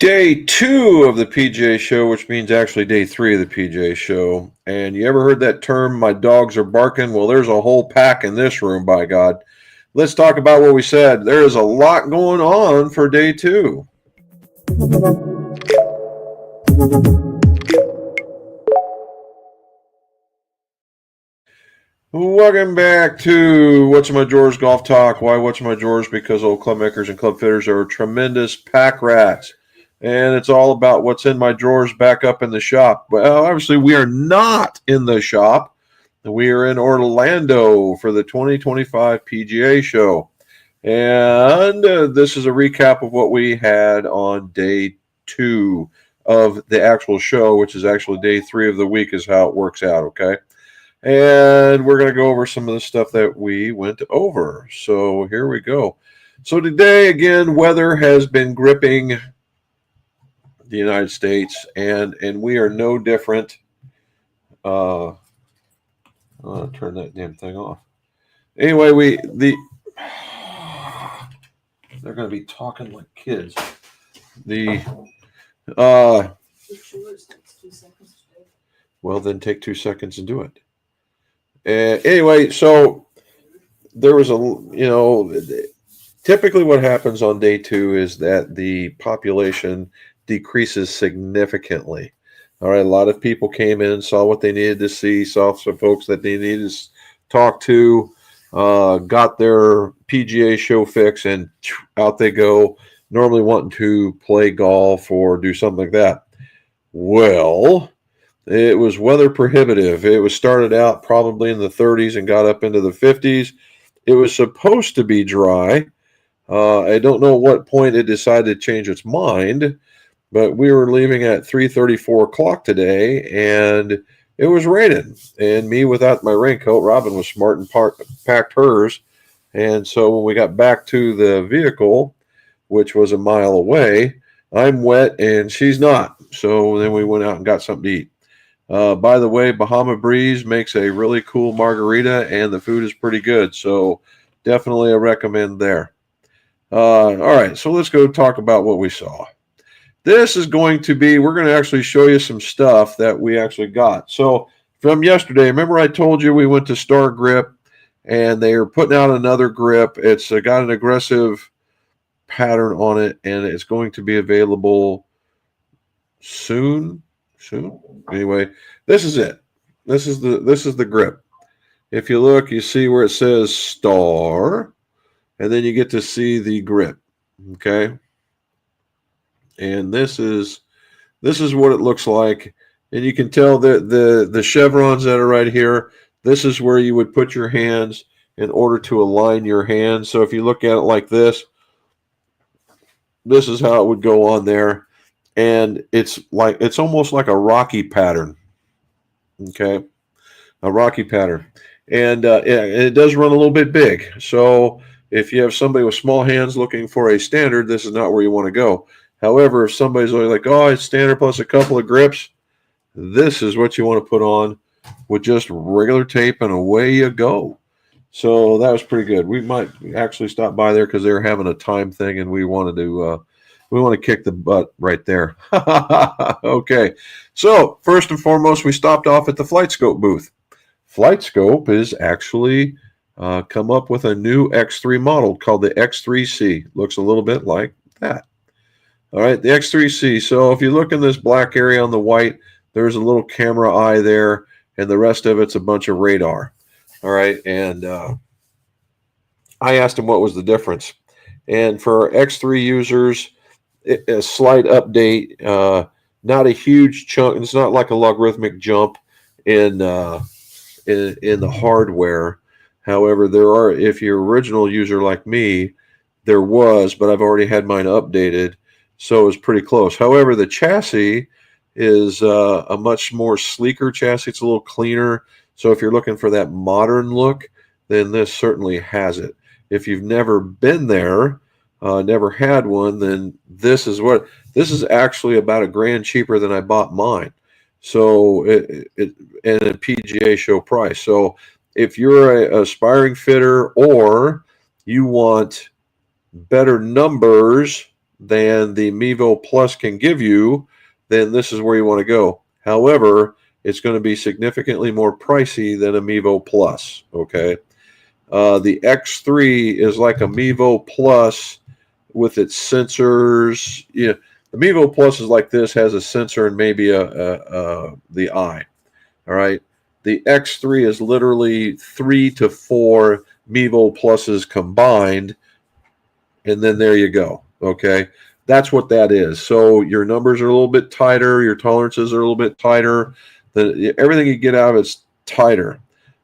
Day 2 of the PGA show, which means actually day 3 of the PGA show. And you ever heard that term, my dogs are barking? Well, there's a whole pack in this room, by God. Let's talk about what we said. There is a lot going on for day 2. Welcome back to What's My Drawers Golf Talk. Why What's My Drawers? Because old club makers and club fitters are tremendous pack rats. And it's all about what's in my drawers back up in the shop. Well, obviously, we are not in the shop. We are in Orlando for the 2025 PGA show. And this is a recap of what we had on day 2 of the actual show, which is actually day 3 of the week is how it works out, okay? And we're going to go over some of the stuff that we went over. So here we go. So today, again, weather has been gripping the United States, and we are no different. I'll turn that damn thing off. Anyway, they're going to be talking like kids. Well, then take 2 seconds and do it. Anyway, so there was typically what happens on day 2 is that the population decreases significantly. All right, a lot of people came in, saw what they needed to see, saw some folks that they needed to talk to, got their PGA show fix, and out they go, normally wanting to play golf or do something like that. Well, it was weather prohibitive. It was started out probably in the 30s and got up into the 50s. It was supposed to be dry. I don't know at what point it decided to change its mind, but we were leaving at 3:30, 4 o'clock today, and it was raining. And me without my raincoat, Robin was smart and packed hers. And so when we got back to the vehicle, which was a mile away, I'm wet and she's not. So then we went out and got something to eat. By the way, Bahama Breeze makes a really cool margarita, and the food is pretty good. So definitely a recommend there. All right, so let's go talk about what we saw. This is going to be, we're going to actually show you some stuff that we actually got. So from yesterday, remember I told you we went to Star Grip, and they are putting out another grip. It's got an aggressive pattern on it, and it's going to be available soon. Anyway, this is it. This is the grip. If you look, you see where it says Star, and then you get to see the grip. Okay. And this is what it looks like. And you can tell that the chevrons that are right here, this is where you would put your hands in order to align your hands. So if you look at it like this is how it would go on there. And it's almost like a rocky pattern. Okay. A rocky pattern. And it does run a little bit big. So if you have somebody with small hands looking for a standard, this is not where you want to go. However, if somebody's only like, oh, it's standard plus a couple of grips, this is what you want to put on with just regular tape, and away you go. So that was pretty good. We might actually stop by there because they're having a time thing, and we want to kick the butt right there. Okay. So first and foremost, we stopped off at the FlightScope booth. FlightScope is actually come up with a new X3 model called the X3C. Looks a little bit like that. All right, the X3C. So if you look in this black area on the white, there's a little camera eye there, and the rest of it's a bunch of radar. All right, and I asked him what was the difference. And for X3 users, a slight update, not a huge chunk. It's not like a logarithmic jump in the hardware. However, there are, if you're an original user like me, there was, but I've already had mine updated. So it's pretty close. However, the chassis is a much more sleeker chassis. It's a little cleaner. So if you're looking for that modern look, then this certainly has it. If you've never been there, never had one, then this is actually about $1,000 cheaper than I bought mine. So and a PGA show price. So if you're an aspiring fitter or you want better numbers than the Mevo Plus can give you, then this is where you want to go. However, it's going to be significantly more pricey than a Mevo Plus, okay? The X3 is like a Mevo Plus with its sensors. Yeah, the Mevo Plus is like this, has a sensor and maybe the eye, all right? The X3 is literally 3 to 4 Mevo Pluses combined, and then there you go, okay? That's what that is. So your numbers are a little bit tighter, your tolerances are a little bit tighter. Everything you get out of it's tighter.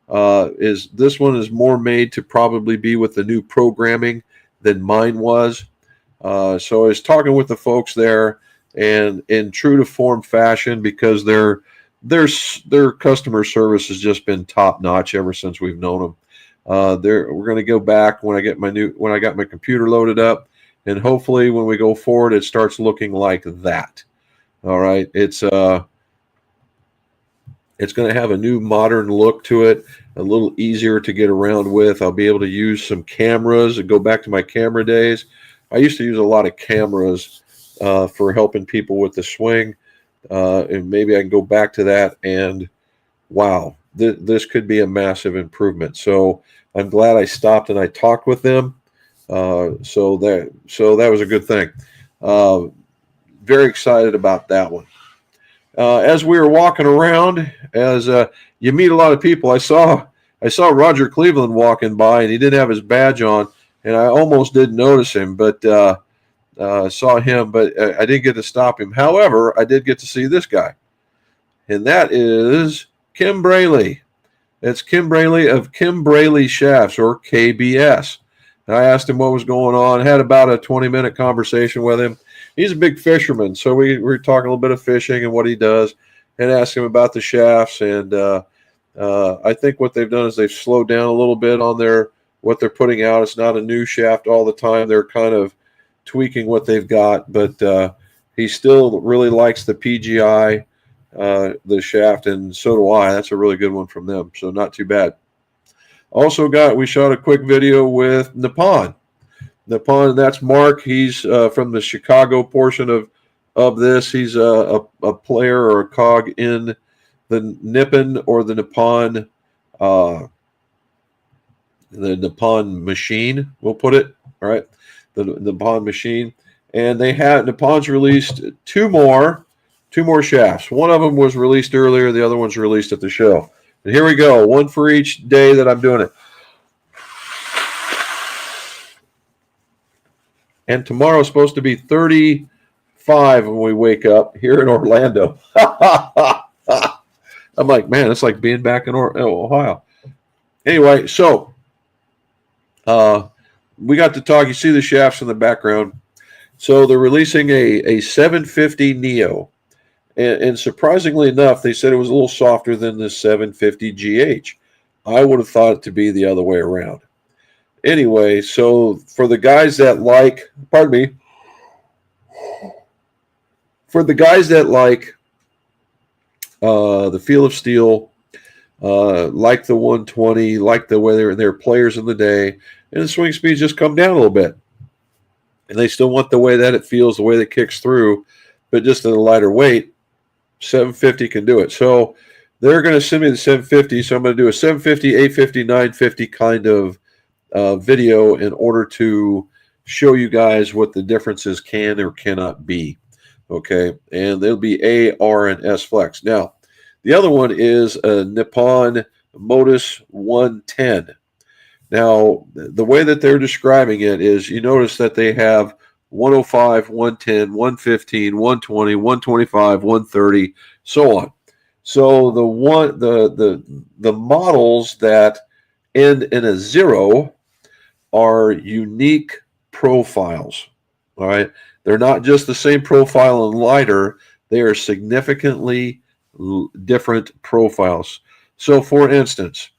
This one is more made to probably be with the new programming than mine was. So I was talking with the folks there, and in true to form fashion, because their customer service has just been top notch ever since we've known them. We're going to go back when I got my computer loaded up, and hopefully when we go forward, it starts looking like that. All right, it's going to have a new modern look to it, a little easier to get around with. I'll be able to use some cameras and go back to my camera days. I used to use a lot of cameras for helping people with the swing, and maybe I can go back to that, and wow, this could be a massive improvement. So I'm glad I stopped and I talked with them. So that was a good thing. Very excited about that one. As we were walking around, as you meet a lot of people, I saw Roger Cleveland walking by, and he didn't have his badge on, and I almost didn't notice him, but saw him, but I didn't get to stop him. However, I did get to see this guy, and that is Kim Braley. It's Kim Braley of Kim Braley Shafts, or KBS. And I asked him what was going on, had about a 20-minute conversation with him. He's a big fisherman, so we were talking a little bit of fishing and what he does, and asked him about the shafts. And I think what they've done is they've slowed down a little bit on what they're putting out. It's not a new shaft all the time. They're kind of tweaking what they've got, but he still really likes the PGA, the shaft, and so do I. That's a really good one from them, so not too bad. Also we shot a quick video with Nippon. Nippon, that's Mark. He's from the Chicago portion of this. He's a player or a cog in the Nippon or the Nippon machine, we'll put it, all right? The Nippon machine. And Nippon's released two more shafts. One of them was released earlier, the other one's released at the show. And here we go, one for each day that I'm doing it. And tomorrow's supposed to be 35 when we wake up here in Orlando. I'm like, man, it's like being back in Ohio. Anyway, so we got to talk. You see the shafts in the background. So they're releasing a 750 Neo. And surprisingly enough, they said it was a little softer than the 750 GH. I would have thought it to be the other way around. Anyway, so for the guys that like, the feel of steel, like the 120, like the way they're players in the day, and the swing speeds just come down a little bit. And they still want the way that it feels, the way that it kicks through, but just at a lighter weight, 750 can do it. So they're going to send me the 750, so I'm going to do a 750, 850, 950 kind of video in order to show you guys what the differences can or cannot be. Okay, and they'll be A, R, and S flex. Now, the other one is a Nippon Modus 110. Now, the way that they're describing it is, you notice that they have 105, 110, 115, 120, 125, 130, so on. So the models that end in a 0 are unique profiles. All right, they're not just the same profile and lighter; they are significantly different profiles. So, for instance,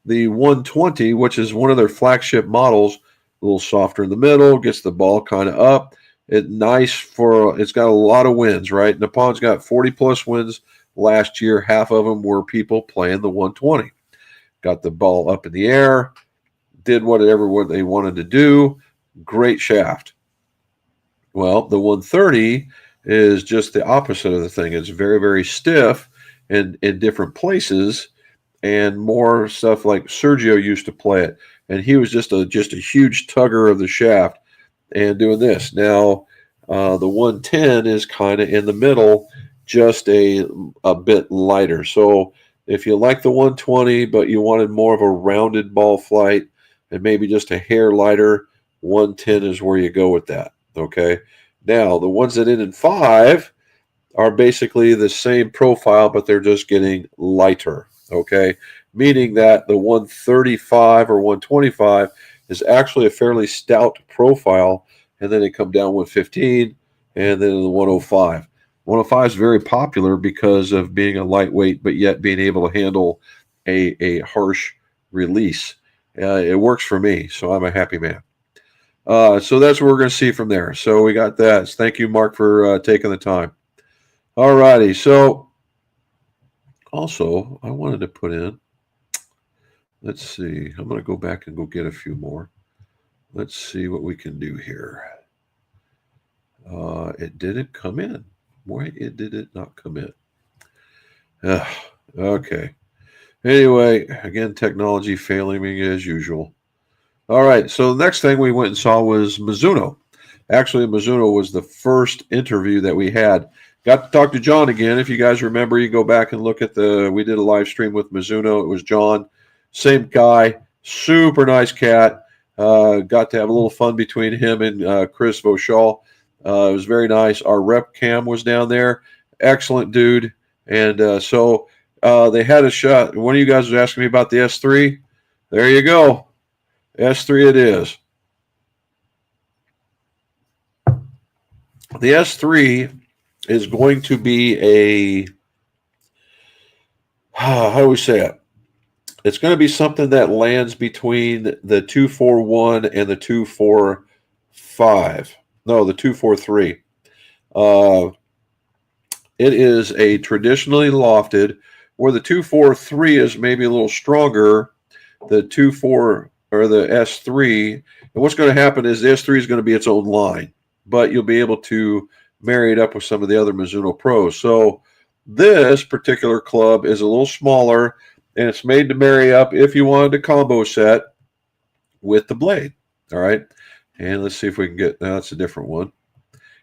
the 120, which is one of their flagship models, a little softer in the middle, gets the ball kind of up. It's got a lot of wins, right? Nippon's got 40 plus wins last year. Half of them were people playing the 120. Got the ball up in the air, did whatever they wanted to do. Great shaft. Well, the 130 is just the opposite of the thing. It's very, very stiff and in different places, and more stuff like Sergio used to play it, and he was just a huge tugger of the shaft and doing this. Now, the 110 is kind of in the middle, just a bit lighter. So if you like the 120, but you wanted more of a rounded ball flight and maybe just a hair lighter, 110 is where you go with that. Okay. Now, the ones that end in 5 are basically the same profile, but they're just getting lighter. Okay. Meaning that the 135 or 125 is actually a fairly stout profile, and then they come down 115, and then the 105. 105 is very popular because of being a lightweight, but yet being able to handle a harsh release. It works for me, so I'm a happy man. So that's what we're going to see from there. So we got that. Thank you, Mark, for taking the time. All righty. So also, I wanted to put in, let's see. I'm going to go back and go get a few more. Let's see what we can do here. It didn't come in. Why did it not come in? Okay. Anyway, again, technology failing me as usual. All right. So the next thing we went and saw was Mizuno. Actually, Mizuno was the first interview that we had. Got to talk to John again. If you guys remember, you go back and look at we did a live stream with Mizuno. It was John, same guy, super nice cat. Got to have a little fun between him and Chris Vauchal. It was very nice. Our rep Cam was down there. Excellent dude. And so they had a shot. One of you guys was asking me about the S3. There you go. S3 it is. The S3 is going to be a, how do we say it? It's going to be something that lands between the 241 and the 245. No, the 243. It is a traditionally lofted, where the 243 is maybe a little stronger. The 24 or the S3, and what's going to happen is the S3 is going to be its own line, but you'll be able to marry it up with some of the other Mizuno Pros. So this particular club is a little smaller, and it's made to marry up if you wanted a combo set with the blade. All right. And let's see if we can get, now that's a different one.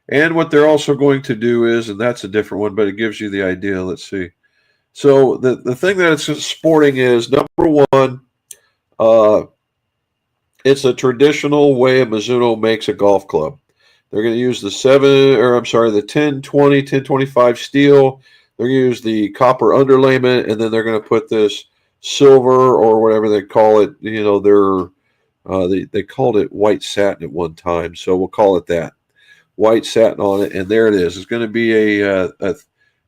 And what they're also going to do is, and that's a different one, but it gives you the idea. Let's see. So the thing that it's sporting is, number one, it's a traditional way a Mizuno makes a golf club. They're going to use the 1020, 1025 steel. They're going to use the copper underlayment, and then they're going to put this silver or whatever they call it. You know, they called it white satin at one time, so we'll call it that. White satin on it, and there it is. It's going to be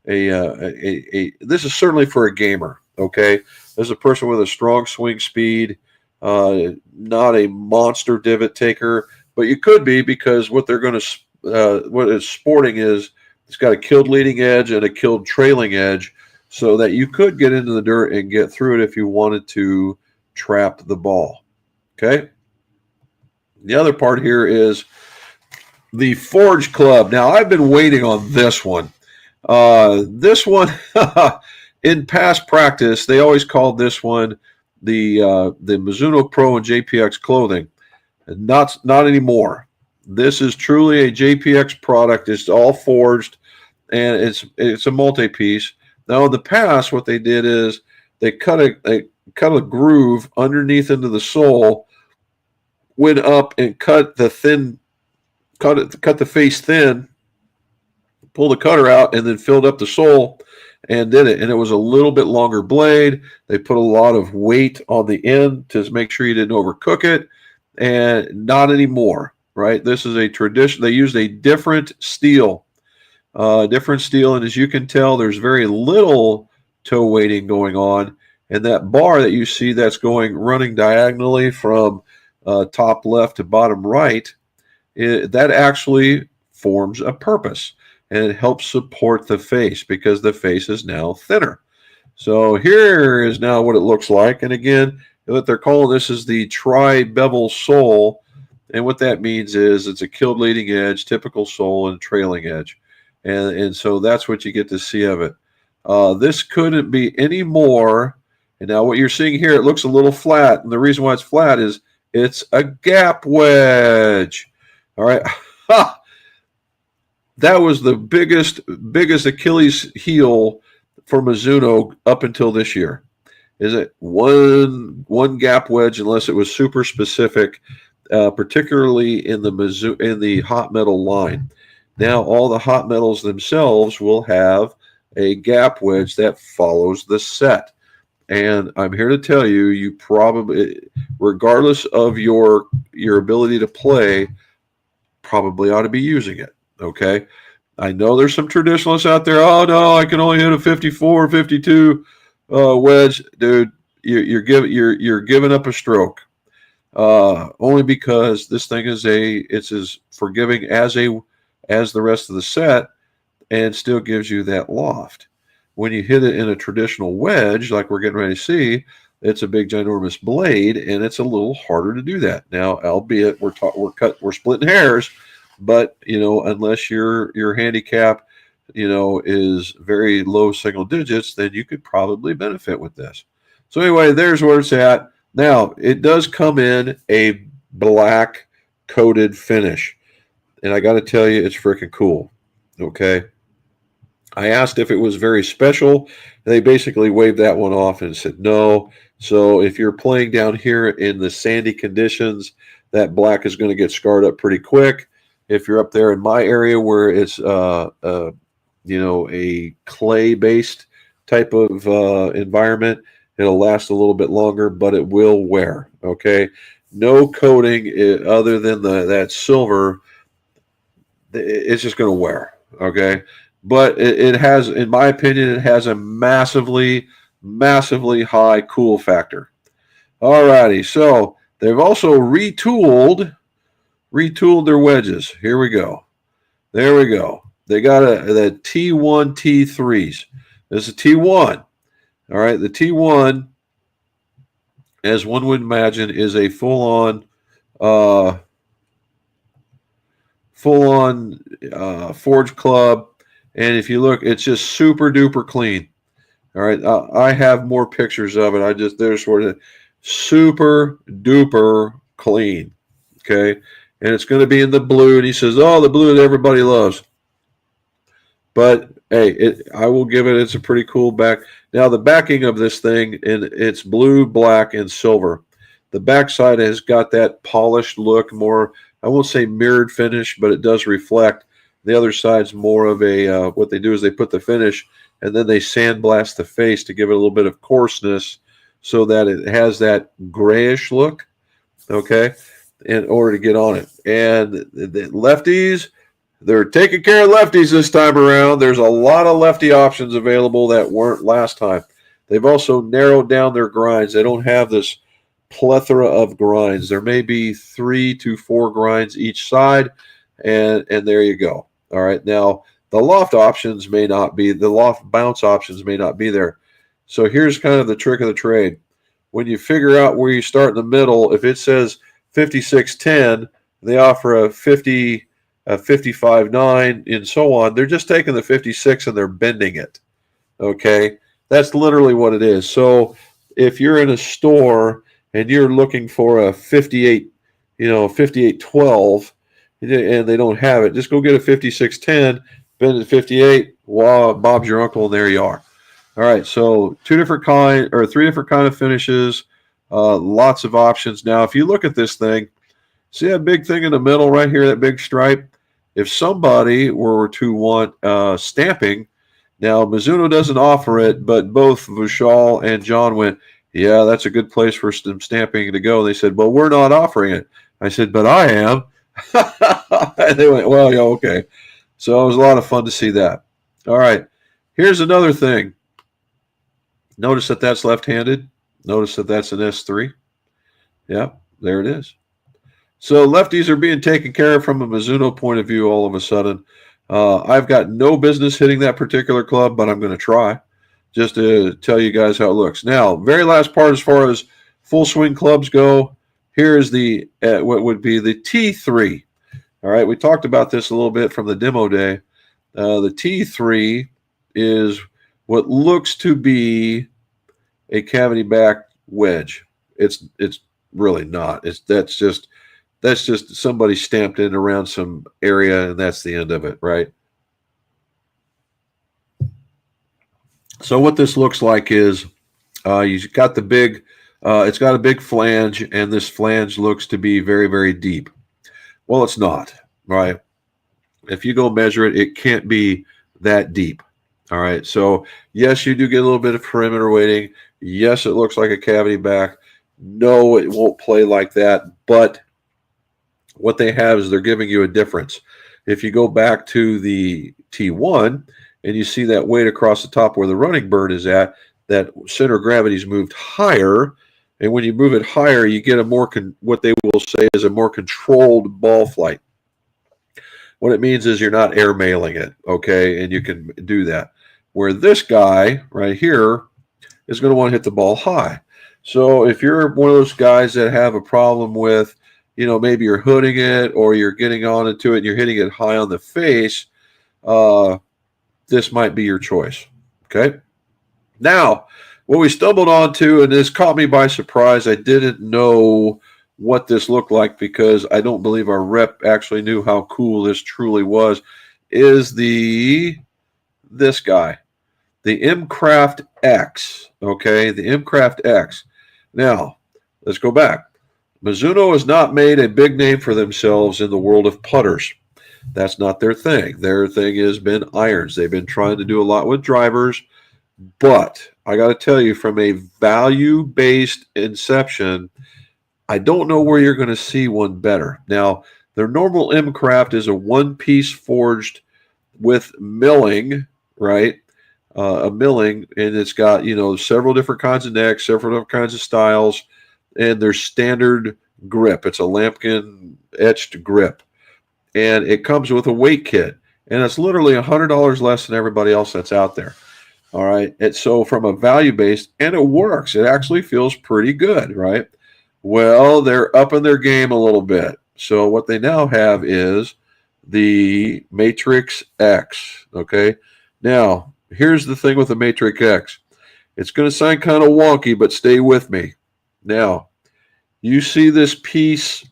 this is certainly for a gamer. Okay, as a person with a strong swing speed, not a monster divot taker, but you could be, because what they're going to what it's sporting is it's got a killed leading edge and a killed trailing edge, so that you could get into the dirt and get through it if you wanted to trap the ball. Okay. The other part here is the Forge Club. Now, I've been waiting on this one. This one, in past practice, they always called this one the Mizuno Pro and JPX clothing. Not anymore. This is truly a JPX product. It's all forged, and it's a multi-piece. Now, in the past, what they did is they cut a groove underneath into the sole, went up and cut the face thin, pulled the cutter out, and then filled up the sole and did it. And it was a little bit longer blade. They put a lot of weight on the end to make sure you didn't overcook it, and not anymore, right? This is a tradition. They used a different steel, and as you can tell, there's very little toe weighting going on. And that bar that you see that's running diagonally from top left to bottom right, that actually forms a purpose, and it helps support the face because the face is now thinner. So here is now what it looks like. And again, what they're calling this is the tri-bevel sole. And what that means is it's a killed leading edge, typical sole, and trailing edge. And so that's what you get to see of it. This couldn't be any more. And now what you're seeing here, it looks a little flat. And the reason why it's flat is it's a gap wedge. All right. Ha! That was the biggest Achilles heel for Mizuno up until this year. Is it one gap wedge, unless it was super specific, particularly in the hot metal line. Now all the hot metals themselves will have a gap wedge that follows the set. And I'm here to tell you, you probably, regardless of your ability to play, probably ought to be using it. Okay. I know there's some traditionalists out there. Oh no, I can only hit a 54, 52 wedge, dude. You're giving up a stroke. Only because this thing it's as forgiving as the rest of the set, and still gives you that loft. When you hit it in a traditional wedge, like we're getting ready to see, it's a big ginormous blade, and it's a little harder to do that. Now, albeit we're splitting hairs, but unless your handicap is very low single digits, then you could probably benefit with this. So anyway, there's where it's at. Now, it does come in a black coated finish, and I got to tell you, it's freaking cool. Okay. I asked if it was very special. They basically waved that one off and said no. So if you're playing down here in the sandy conditions, that black is going to get scarred up pretty quick. If you're up there in my area where it's a clay-based type of environment, it'll last a little bit longer, but it will wear. Okay, no coating other than that silver. It's just going to wear. Okay. But it has, in my opinion, it has a massively, massively high cool factor. All righty, so they've also retooled their wedges. Here we go. There we go. They got the T1 T3s. This is T1. All right, the T1, as one would imagine, is a full-on forged club. And if you look, it's just super duper clean. All right. I have more pictures of it. There's sort of super duper clean. Okay. And it's going to be in the blue. And he says, oh, the blue that everybody loves. But hey, I will give it, it's a pretty cool back. Now the backing of this thing, and it's blue, black, and silver. The backside has got that polished look, more, I won't say mirrored finish, but it does reflect. The other side's more of a, what they do is they put the finish and then they sandblast the face to give it a little bit of coarseness so that it has that grayish look, okay, in order to get on it. And the lefties, they're taking care of lefties this time around. There's a lot of lefty options available that weren't last time. They've also narrowed down their grinds. They don't have this plethora of grinds. There may be 3 to 4 grinds each side, and there you go. All right. Now, the loft options may not be, the loft bounce options may not be there. So here's kind of the trick of the trade. When you figure out where you start in the middle, if it says 5610, they offer a 50, a 55.9, and so on. They're just taking the 56 and they're bending it. Okay. That's literally what it is. So if you're in a store and you're looking for a 58, 5812, and they don't have it, just go get a 5610, bend it 58, wow, Bob's your uncle, and there you are. All right, so 3 different kind of finishes, lots of options. Now, if you look at this thing, see that big thing in the middle right here, that big stripe? If somebody were to want stamping, now Mizuno doesn't offer it, but both Vishal and John went, yeah, that's a good place for some stamping to go. They said, well, we're not offering it. I said, but I am. And they went, well, yeah, okay. So it was a lot of fun to see that. All right. Here's another thing. Notice that that's left-handed. Notice that that's an S3. Yeah, there it is. So lefties are being taken care of from a Mizuno point of view all of a sudden. I've got no business hitting that particular club, but I'm going to try just to tell you guys how it looks. Now, very last part as far as full swing clubs go, Here's the what would be the T3. All right, we talked about this a little bit from the demo day. The T3 is what looks to be a cavity back wedge. It's really not. That's just somebody stamped in around some area, and that's the end of it, right? So what this looks like is you've got the big, it's got a big flange, and this flange looks to be very, very deep. Well, it's not, right? If you go measure it, it can't be that deep. All right. So yes, you do get a little bit of perimeter weighting. Yes, it looks like a cavity back. No, it won't play like that. But what they have is they're giving you a difference. If you go back to the T1 and you see that weight across the top where the running bird is at, that center of gravity's moved higher. And when you move it higher, you get a more, what they will say is a more controlled ball flight. What it means is you're not air mailing it, okay? And you can do that. Where this guy right here is going to want to hit the ball high. So if you're one of those guys that have a problem with, you know, maybe you're hooding it or you're getting on into it and you're hitting it high on the face, this might be your choice, okay? Now, what we stumbled onto, and this caught me by surprise, I didn't know what this looked like because I don't believe our rep actually knew how cool this truly was, is this guy, the M-Craft X, okay, the M-Craft X. Now, let's go back. Mizuno has not made a big name for themselves in the world of putters. That's not their thing. Their thing has been irons. They've been trying to do a lot with drivers, but I got to tell you, from a value-based inception, I don't know where you're going to see one better. Now, their normal M-Craft is a one-piece forged with milling, right? A milling, and it's got, you know, several different kinds of necks, several different kinds of styles, and their standard grip. It's a lambkin etched grip, and it comes with a weight kit, and it's literally $100 less than everybody else that's out there. All right, and so from a value-based, and it works. It actually feels pretty good, right? Well, they're upping their game a little bit. So what they now have is the Matrix X, okay? Now, here's the thing with the Matrix X. It's going to sound kind of wonky, but stay with me. Now, you see this piece,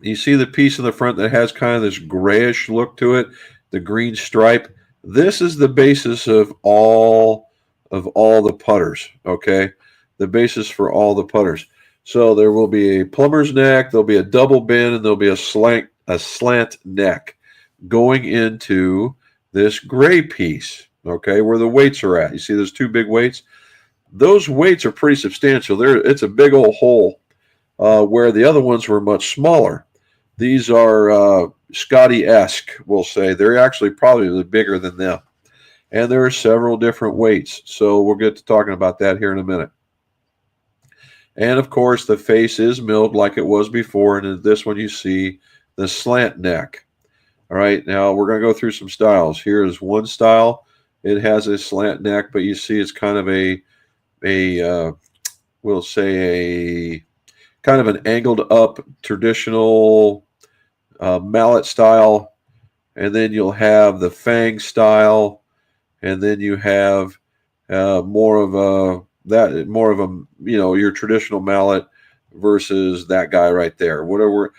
you see the piece in the front that has kind of this grayish look to it, the green stripe. This is the basis of all the putters, okay? The basis for all the putters. So there will be a plumber's neck, there'll be a double bend, and there'll be a slant neck going into this gray piece, okay, where the weights are at. You see those two big weights? Those weights are pretty substantial. It's a big old hole where the other ones were much smaller. These are Scotty-esque, we'll say. They're actually probably bigger than them. And there are several different weights. So we'll get to talking about that here in a minute. And, of course, the face is milled like it was before. And in this one, you see the slant neck. All right, now we're going to go through some styles. Here is one style. It has a slant neck, but you see it's kind of we'll say a kind of an angled up traditional mallet style. And then you'll have the fang style. And then you have more of a, your traditional mallet versus that guy right there. We're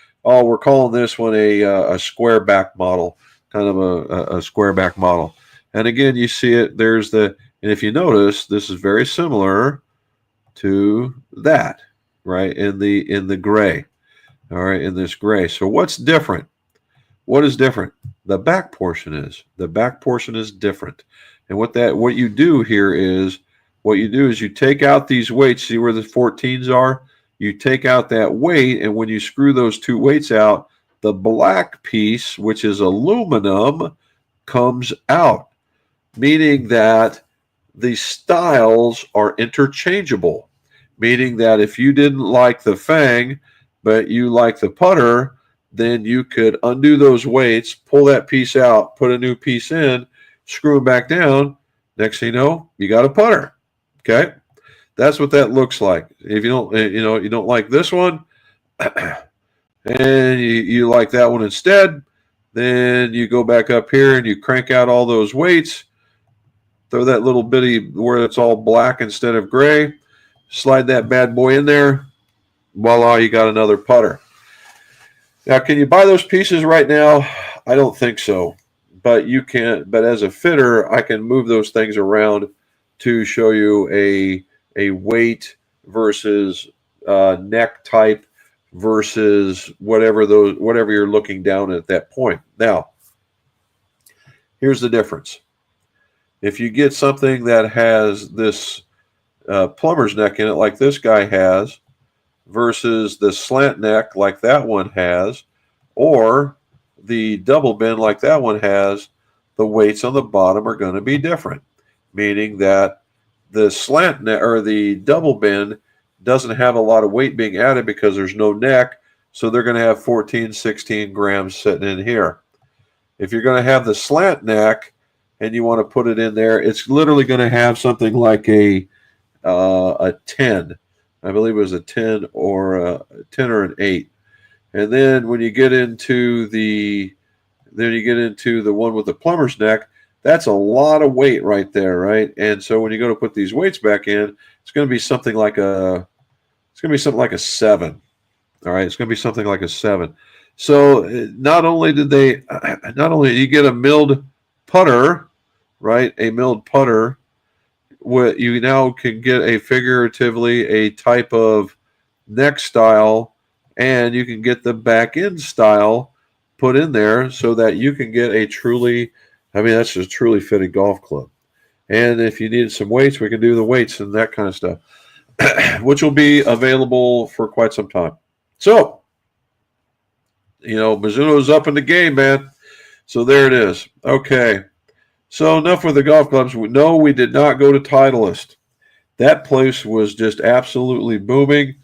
calling this one a square back model, kind of a square back model. And again, you see it. And if you notice, this is very similar to that, right? In the gray, all right, in this gray. So what's different? What is different? The back portion is. The back portion is different. And what you do here is, you take out these weights. See where the 14s are? You take out that weight, and when you screw those two weights out, the black piece, which is aluminum, comes out, meaning that the styles are interchangeable, meaning that if you didn't like the fang, but you like the putter, then you could undo those weights, pull that piece out, put a new piece in, screw it back down. Next thing you know, you got a putter. Okay, that's what that looks like. If you don't like this one, and you like that one instead, then you go back up here and you crank out all those weights, throw that little bitty where it's all black instead of gray, slide that bad boy in there, voila, you got another putter. Now, can you buy those pieces right now? I don't think so, but you can. But as a fitter, I can move those things around to show you a weight versus neck type versus whatever you're looking down at that point. Now, here's the difference. If you get something that has this plumber's neck in it, like this guy has, versus the slant neck like that one has, or the double bend like that one has, the weights on the bottom are going to be different, meaning that the slant neck or the double bend doesn't have a lot of weight being added because there's no neck, so they're going to have 14, 16 grams sitting in here. If you're going to have the slant neck and you want to put it in there, it's literally going to have something like a 10. I believe it was a 10 or an 8. And then when you get into the one with the plumber's neck, that's a lot of weight right there, right? And so when you go to put these weights back in, it's going to be something like a 7. All right, it's going to be something like a 7. So not only do you get a milled putter, right? A milled putter. What you now can get figuratively a type of neck style, and you can get the back end style put in there so that you can get that's a truly fitted golf club. And if you needed some weights, we can do the weights and that kind of stuff, which will be available for quite some time. So, Mizuno's up in the game, man. So there it is. Okay. So enough with the golf clubs. No, we did not go to Titleist. That place was just absolutely booming.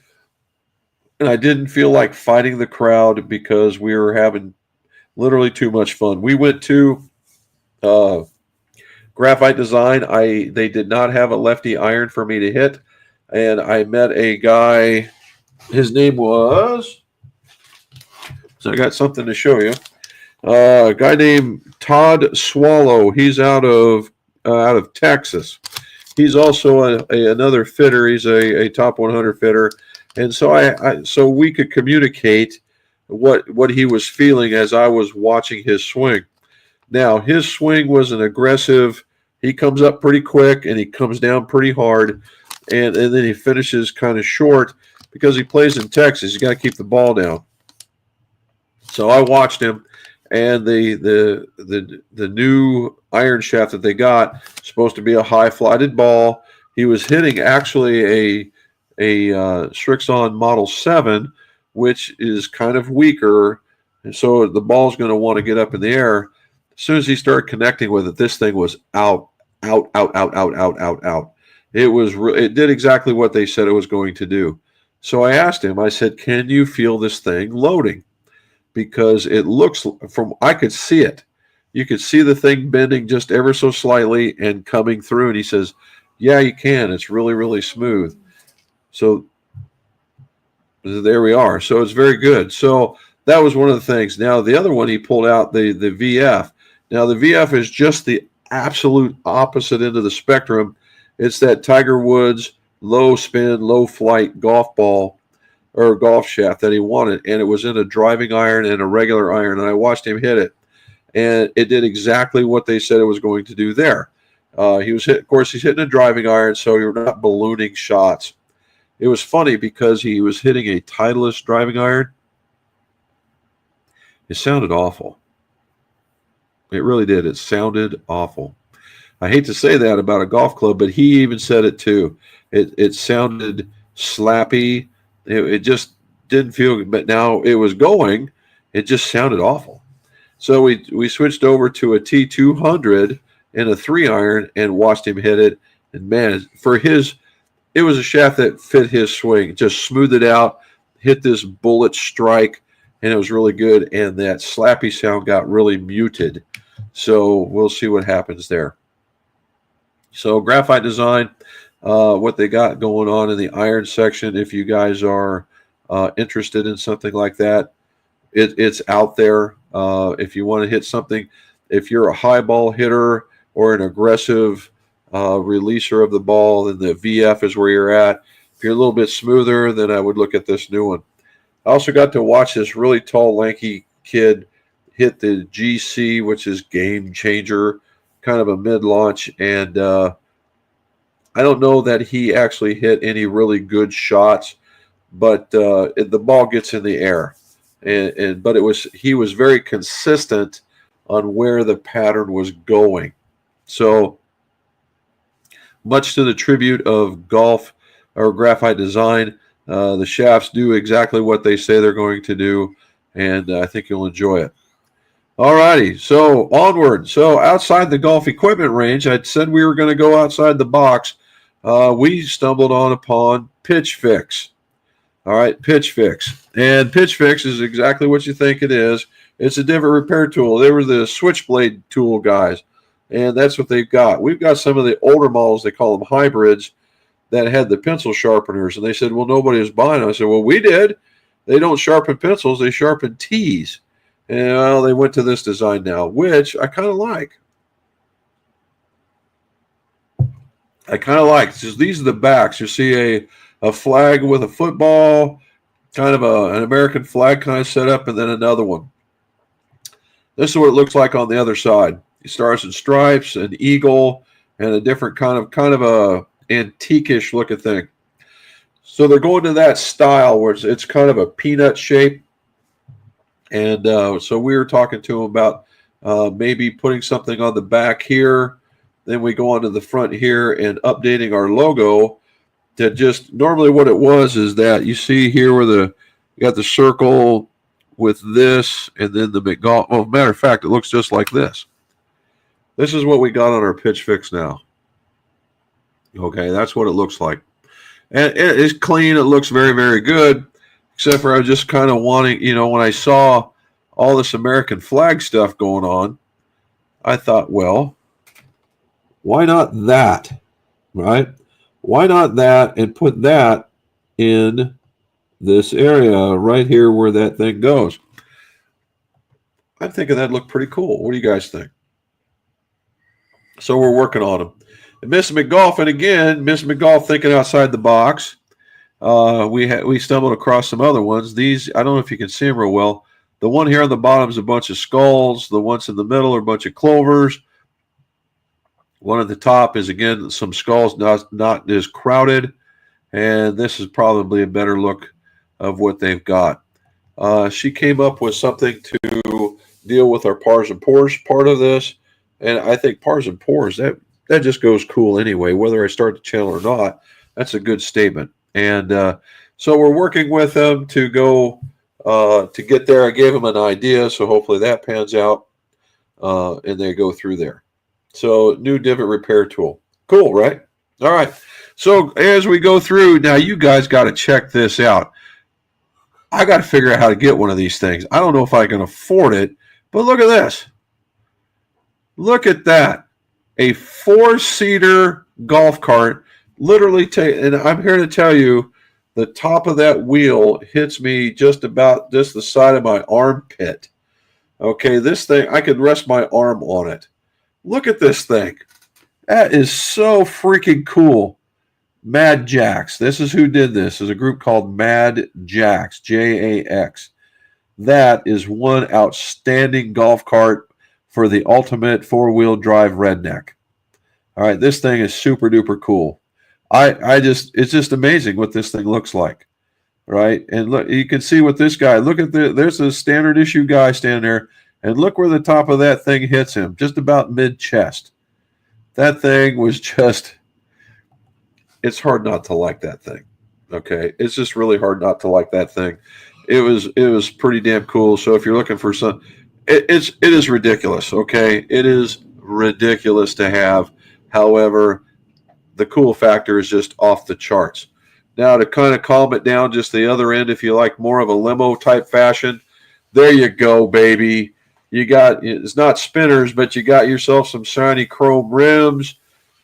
And I didn't feel like fighting the crowd because we were having literally too much fun. We went to Graphite Design. They did not have a lefty iron for me to hit. And I met a guy. His name was... So I got something to show you. A guy named Todd Swallow. He's out of Texas. He's also another fitter. He's a top 100 fitter, and so so we could communicate what he was feeling as I was watching his swing. Now his swing was an aggressive. He comes up pretty quick and he comes down pretty hard, and then he finishes kind of short because he plays in Texas. You got to keep the ball down. So I watched him. And the new iron shaft that they got supposed to be a high flighted ball. He was hitting actually a Srixon Model 7, which is kind of weaker, and so the ball's going to want to get up in the air. As soon as he started connecting with it, this thing was out. It did exactly what they said it was going to do. So I asked him. I said, "Can you feel this thing loading?" Because it looks I could see it. You could see the thing bending just ever so slightly and coming through. And he says, "Yeah, you can. It's really, really smooth." So there we are. So it's very good. So that was one of the things. Now the other one he pulled out the VF. Now the VF is just the absolute opposite end of the spectrum. It's that Tiger Woods low spin, low flight golf ball or golf shaft that he wanted, and it was in a driving iron and a regular iron, and I watched him hit it, and it did exactly what they said it was going to do there. He's hitting a driving iron, so you're not ballooning shots. It was funny because he was hitting a Titleist driving iron. It sounded awful. It really did. It sounded awful. I hate to say that about a golf club, but he even said it too. It sounded slappy. It just didn't feel good, but now it was going. It just sounded awful. So we switched over to a T200 and a 3-iron and watched him hit it. And man, it was a shaft that fit his swing. Just smoothed it out, hit this bullet strike, and it was really good. And that slappy sound got really muted. So we'll see what happens there. So Graphite Design. What they got going on in the iron section, if you guys are interested in something like that, it's out there. If you want to hit something, if you're a high ball hitter or an aggressive releaser of the ball, then the VF is where you're at. If you're a little bit smoother, then I would look at this new one. I also got to watch this really tall, lanky kid hit the GC, which is Game Changer, kind of a mid-launch. And I don't know that he actually hit any really good shots, but the ball gets in the air. But he was very consistent on where the pattern was going. So much to the tribute of golf or Graphite Design, the shafts do exactly what they say they're going to do, and I think you'll enjoy it. All righty, so onward. So outside the golf equipment range, I said we were going to go outside the box. We stumbled upon Pitch Fix. All right, Pitch Fix. And Pitch Fix is exactly what you think it is. It's a different repair tool. They were the switchblade tool guys, and that's what they've got. We've got some of the older models, they call them hybrids, that had the pencil sharpeners. And they said, well, nobody was buying them. I said, well, we did. They don't sharpen pencils, they sharpen tees. And well, they went to this design now, which I kind of like. Just these are the backs. You see a flag with a football, kind of an American flag kind of set up, and then another one. This is what it looks like on the other side. Stars and stripes, an eagle, and a different kind of a antique-ish looking thing. So they're going to that style where it's kind of a peanut shape. And so we were talking to them about maybe putting something on the back here. Then we go onto the front here and updating our logo. That just normally what it was is that you see here where you got the circle with this and then the McGolf. Well, matter of fact, it looks just like this. This is what we got on our Pitch Fix now. Okay, that's what it looks like. And it is clean. It looks very, very good. Except for I was just kind of wanting, when I saw all this American flag stuff going on, I thought, well, why not that, right? Why not that and put that in this area right here where that thing goes? I'm thinking that'd look pretty cool. What do you guys think? So we're working on them. And Miss McGolf, and again, Miss McGolf thinking outside the box. We stumbled across some other ones. These, I don't know if you can see them real well. The one here on the bottom is a bunch of skulls. The ones in the middle are a bunch of clovers. One at the top is, again, some skulls, not as crowded. And this is probably a better look of what they've got. She came up with something to deal with our pars and pours part of this. And I think pars and pours, that just goes cool anyway. Whether I start the channel or not, that's a good statement. And so we're working with them to go to get there. I gave them an idea, so hopefully that pans out, and they go through there. So new divot repair tool. Cool, right? All right. So as we go through, now you guys got to check this out. I got to figure out how to get one of these things. I don't know if I can afford it, but look at this. Look at that. A 4-seater golf cart. Literally, and I'm here to tell you, the top of that wheel hits me just the side of my armpit. Okay, this thing, I could rest my arm on it. Look at this thing. That is so freaking cool. Mad Jacks. This is who did this. There's a group called Mad Jacks, J-A-X. That is one outstanding golf cart for the ultimate four-wheel drive redneck. All right, this thing is super duper cool. It's just amazing what this thing looks like, right? And look, you can see what this guy, there's a standard issue guy standing there, and look where the top of that thing hits him, just about mid-chest. That thing was just, it's hard not to like that thing, okay? It's just really hard not to like that thing. It was pretty damn cool. So if you're looking for some, it is ridiculous, okay? It is ridiculous to have. However, the cool factor is just off the charts. Now, to kind of calm it down just the other end, if you like more of a limo type fashion, there you go, baby. You got, it's not spinners, but you got yourself some shiny chrome rims.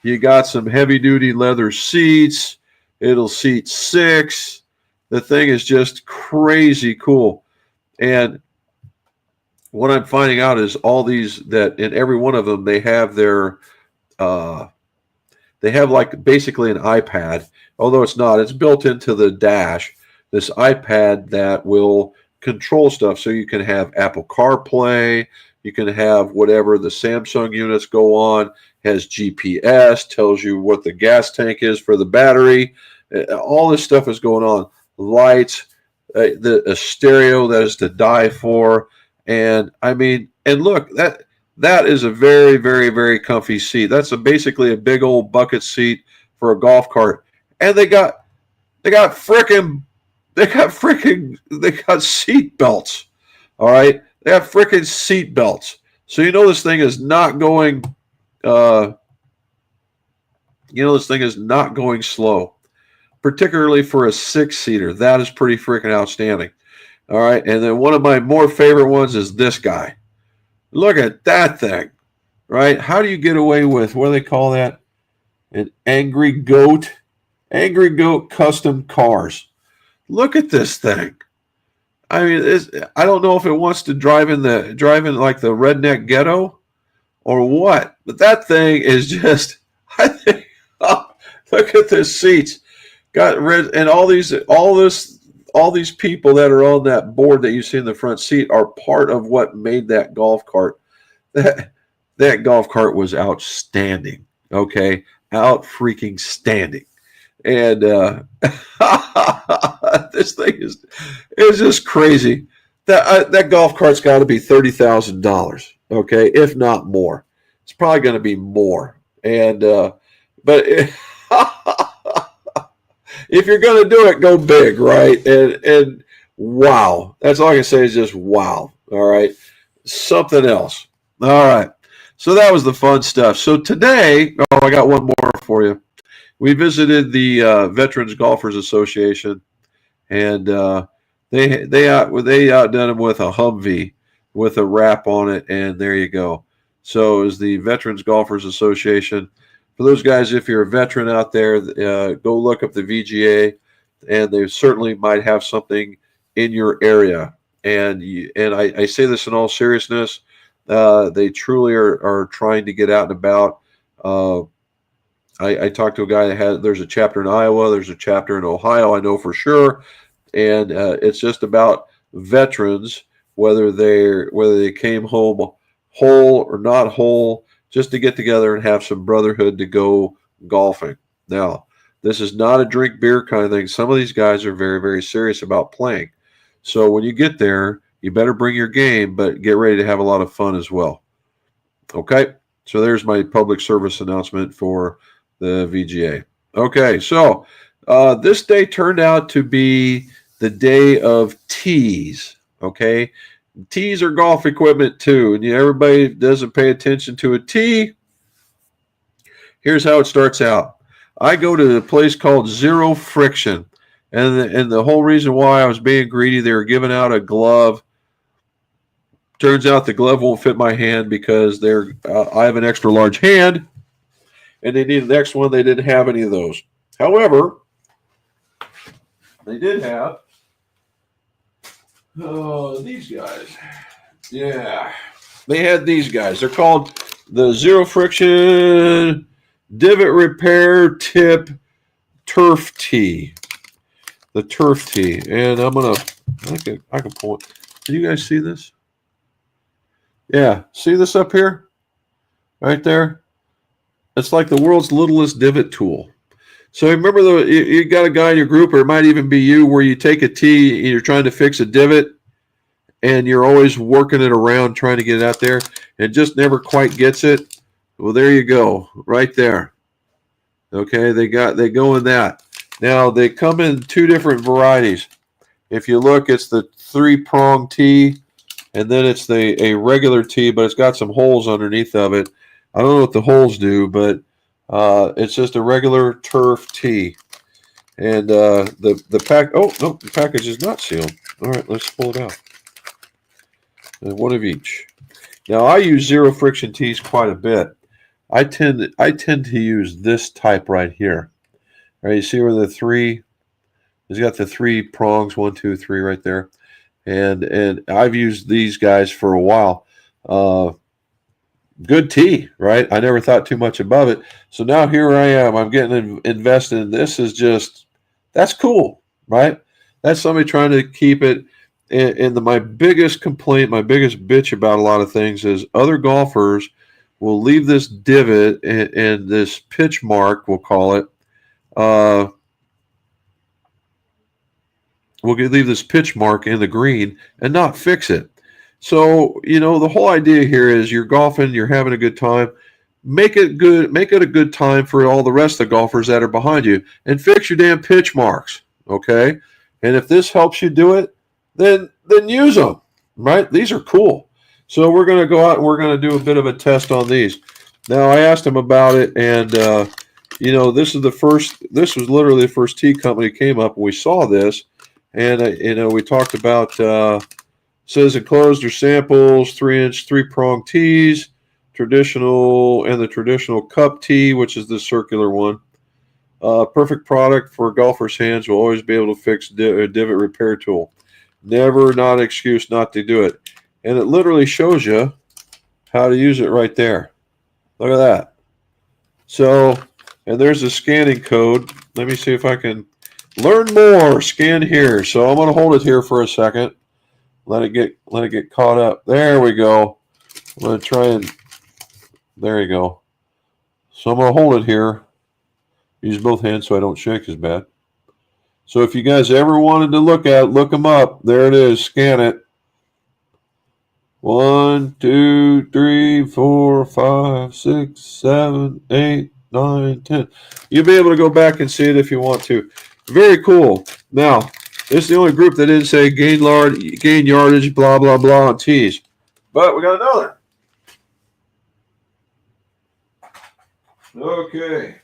You got some heavy duty leather seats. It'll seat 6. The thing is just crazy cool. And what I'm finding out is all these, that in every one of them, they have their, they have like basically an iPad, although it's not. It's built into the dash, this iPad that will control stuff. So you can have Apple CarPlay, you can have whatever the Samsung units go on, has GPS, tells you what the gas tank is for the battery. All this stuff is going on. Lights, a stereo that is to die for. And I mean, and look, that is a very, very, very comfy seat. That's basically a big old bucket seat for a golf cart. And they got seat belts. All right. They have freaking seat belts. So this thing is not going this thing is not going slow, particularly for a 6-seater. That is pretty freaking outstanding. All right. And then one of my more favorite ones is this guy. Look at that thing, right? How do you get away with, what do they call that? An Angry Goat custom cars. Look at this thing. I mean, I don't know if it wants to drive in like the redneck ghetto or what, but that thing is just, I think, oh, look at the seats. Got red, and all these people that are on that board that you see in the front seat are part of what made that golf cart. That golf cart was outstanding. Okay, out freaking standing. And this thing is just crazy. That golf cart's got to be $30,000. Okay, if not more. It's probably going to be more. And but if you're going to do it, go big, right? And wow, that's all I can say is just wow. All right, something else. All right, so that was the fun stuff. So today, I got one more for you. We visited the Veterans Golfers Association, and they outdone them with a Humvee with a wrap on it, and there you go. So is the Veterans Golfers Association. For those guys, if you're a veteran out there, go look up the VGA, and they certainly might have something in your area. And I say this in all seriousness. They truly are trying to get out and about. I talked to a guy that there's a chapter in Iowa, there's a chapter in Ohio, I know for sure, and it's just about veterans, whether they came home whole or not whole, just to get together and have some brotherhood to go golfing. Now, this is not a drink beer kind of thing. Some of these guys are very, very serious about playing. So when you get there, you better bring your game, but get ready to have a lot of fun as well. Okay, so there's my public service announcement for the VGA. Okay, so this day turned out to be the day of tees. Okay, tees are golf equipment too, and everybody doesn't pay attention to a tee. Here's how it starts out. I go to a place called Zero Friction, and the whole reason why I was being greedy, they were giving out a glove. Turns out the glove won't fit my hand because I have an extra large hand, and they need an extra one. They didn't have any of those. However, they did have these guys. Yeah, they had these guys. They're called the Zero Friction Divot Repair Tip Turf Tee. The Turf Tee, and I can pull it. Can you guys see this? Yeah, see this up here? Right there? It's like the world's littlest divot tool. So remember, you got a guy in your group, or it might even be you, where you take a tee and you're trying to fix a divot, and you're always working it around trying to get it out there, and it just never quite gets it. Well, there you go, right there. Okay, they go in that. Now, they come in two different varieties. If you look, it's the 3-prong tee, and then it's a regular tee, but it's got some holes underneath of it. I don't know what the holes do, but it's just a regular turf tee. And the package is not sealed. All right, let's pull it out. And one of each. Now, I use Zero Friction tees quite a bit. I tend to use this type right here. All right, you see where the three He's got the 3 prongs, 1, 2, 3 right there. And I've used these guys for a while. Good tee, right? I never thought too much about it. So now here I am. I'm getting invested in this. Is just, that's cool, right? That's somebody trying to keep it. And my biggest complaint, my biggest bitch about a lot of things is other golfers will leave this divot and this pitch mark, we'll call it. We'll leave this pitch mark in the green and not fix it. So, the whole idea here is you're golfing, you're having a good time. Make it good. Make it a good time for all the rest of the golfers that are behind you, and fix your damn pitch marks, okay? And if this helps you do it, then use them, right? These are cool. So we're going to go out and we're going to do a bit of a test on these. Now, I asked him about it, and this was literally the first tee company came up, and we saw this, and we talked about. Says enclosed are samples, 3-inch, 3-prong tees, traditional, and the traditional cup tee, which is the circular one. Perfect product for golfers' hands. Will always be able to fix divot repair tool. Never, not an excuse not to do it. And it literally shows you how to use it right there. Look at that. So, and there's a scanning code. Let me see if I can learn more. Scan here. So I'm going to hold it here for a second. Let it get caught up. There we go. I'm going to try and, there you go. So I'm going to hold it here. Use both hands so I don't shake as bad. So if you guys ever wanted to look them up. There it is. Scan it. 1, 2, 3, 4, 5, 6, 7, 8, 9, 10. You'll be able to go back and see it if you want to. Very cool. Now, this is the only group that didn't say gain yardage, blah, blah, blah on tees. But we got another. Okay.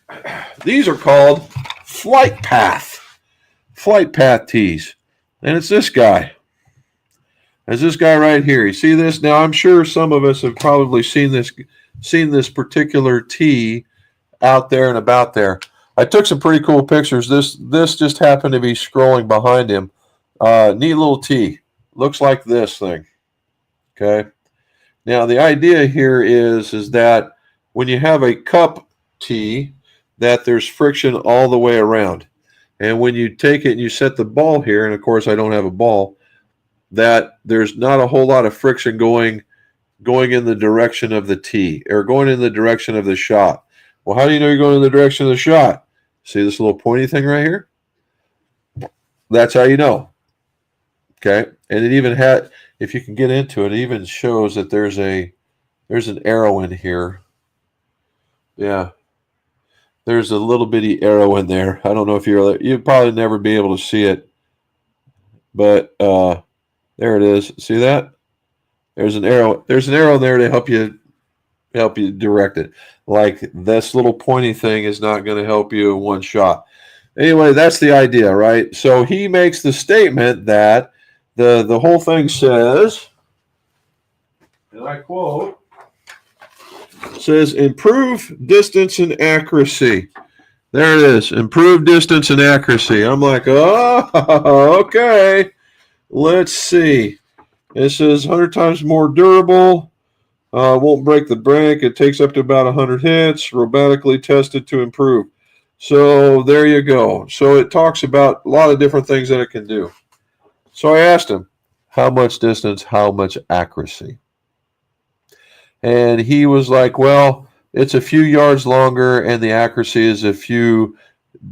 These are called flight path tees. And it's this guy. It's this guy right here. You see this? Now, I'm sure some of us have probably seen this particular tee out there and about there. I took some pretty cool pictures. This just happened to be scrolling behind him. Neat little tee. Looks like this thing. Okay. Now the idea here is that when you have a cup tee, that there's friction all the way around. And when you take it and you set the ball here, and of course I don't have a ball, that there's not a whole lot of friction going in the direction of the tee or going in the direction of the shot. Well, how do you know you're going in the direction of the shot? See this little pointy thing right here? That's how you know. Okay. And it even had, if you can get into it, it even shows that there's an arrow in here. Yeah. There's a little bitty arrow in there. I don't know if you'd probably never be able to see it. But there it is. See that? There's an arrow. There's an arrow there to help you direct it. Like this little pointy thing is not going to help you in one shot. Anyway, that's the idea, right? So he makes the statement that the whole thing says, and I quote, says improve distance and accuracy. There it is. Improve distance and accuracy. I'm like, oh, okay. Let's see. It says 100 times more durable. Won't break the bank. It takes up to about 100 hits. Robotically tested to improve. So there you go. So it talks about a lot of different things that it can do. So I asked him, how much distance, how much accuracy? And he was like, well, it's a few yards longer and the accuracy is a few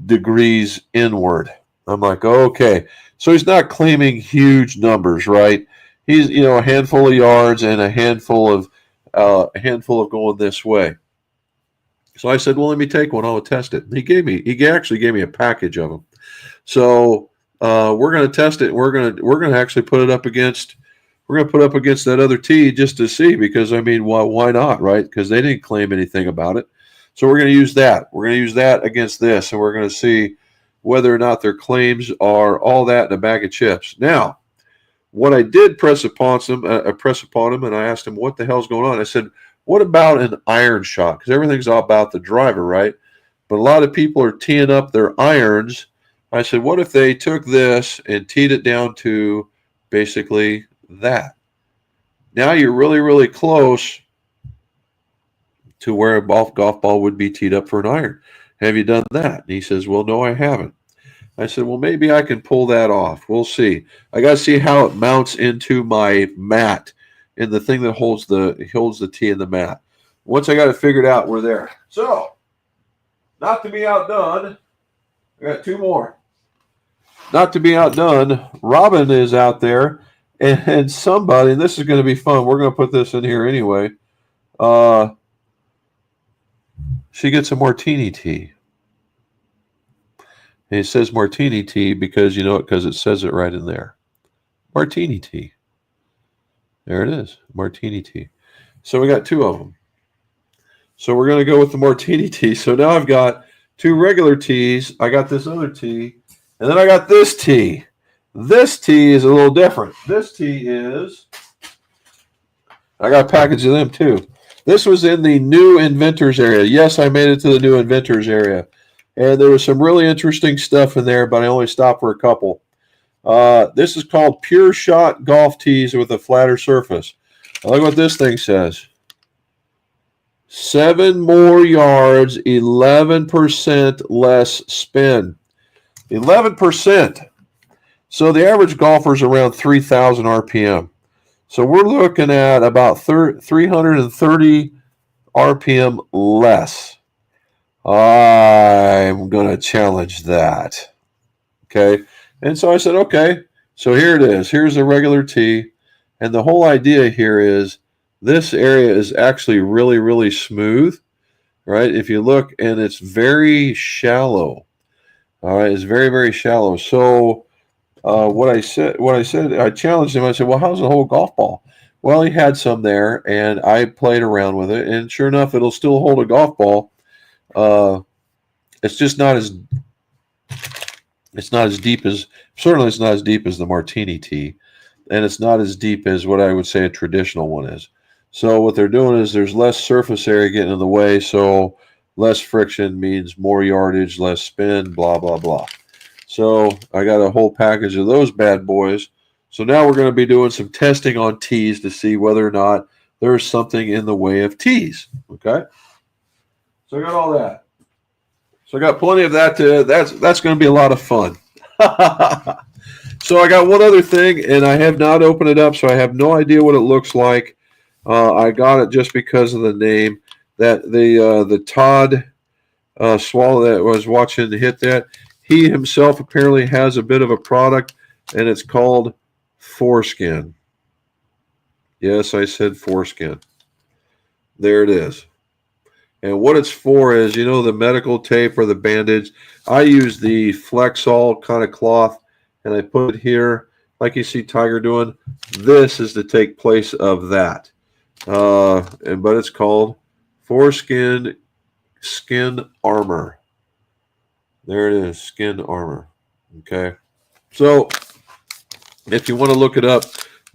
degrees inward. I'm like, okay. So he's not claiming huge numbers, right? He's, a handful of yards and a handful of going this way. So I said, well, let me take one. I'll test it. He actually gave me a package of them. So we're going to test it. We're going to actually put it up against that other tee just to see, because why not, right? Because they didn't claim anything about it. So we're going to use that. We're going to use that against this, and we're going to see whether or not their claims are all that in a bag of chips. Now, what I did press upon him, and I asked him what the hell's going on. I said, what about an iron shot? Because everything's all about the driver, right? But a lot of people are teeing up their irons I said, what if they took this and teed it down to basically that? Now you're really, really close to where a golf ball would be teed up for an iron. Have you done that? And he says, well, no, I haven't. I said, well, maybe I can pull that off. We'll see. I got to see how it mounts into my mat and the thing that holds the tee in the mat. Once I got it figured out, we're there. So, not to be outdone, I got two more. Not to be outdone, Robin is out there, and somebody, and this is going to be fun. We're going to put this in here anyway. She gets a martini tea. And it says martini tea because, you know, because it says it right in there. Martini tea. There it is, martini tea. So we got two of them. So we're going to go with the martini tea. So now I've got two regular teas. I got this other tea. And then I got this tea. This tea is a little different. This tea is, I got a package of them too. This was in the new inventors area. Yes, I made it to the new inventors area. And there was some really interesting stuff in there, but I only stopped for a couple. This is called Pure Shot Golf Tees with a flatter surface. Look what this thing says. 7 more yards, 11% less spin. 11%. So the average golfer is around 3,000 RPM. So we're looking at about 330 RPM less. I'm going to challenge that. Okay. And so I said, okay. So here it is. Here's a regular tee. And the whole idea here is this area is actually really, really smooth. Right? If you look, and it's very shallow. All right, it's very, very shallow. So what I said, I challenged him. I said, well, how's the whole golf ball? Well, he had some there, and I played around with it, and sure enough, it'll still hold a golf ball. It's just not as deep as, certainly it's not as deep as the martini tee, and it's not as deep as what I would say a traditional one is. So what they're doing is there's less surface area getting in the way, so less friction means more yardage, less spin, blah, blah, blah. So I got a whole package of those bad boys. So now we're going to be doing some testing on tees to see whether or not there's something in the way of tees. Okay? So I got all that. So I got plenty of that. That's going to be a lot of fun. So I got one other thing, and I have not opened it up, so I have no idea what it looks like. I got it just because of the name. That the Todd Swallow that was watching hit that, he himself apparently has a bit of a product, and it's called Foreskin. Yes, I said foreskin. There it is. And what it's for is, you know, the medical tape or the bandage. I use the Flexall kind of cloth, and I put it here, like you see Tiger doing. This is to take place of that. But it's called Foreskin Skin Armor. There it is, Skin Armor. Okay. So if you want to look it up,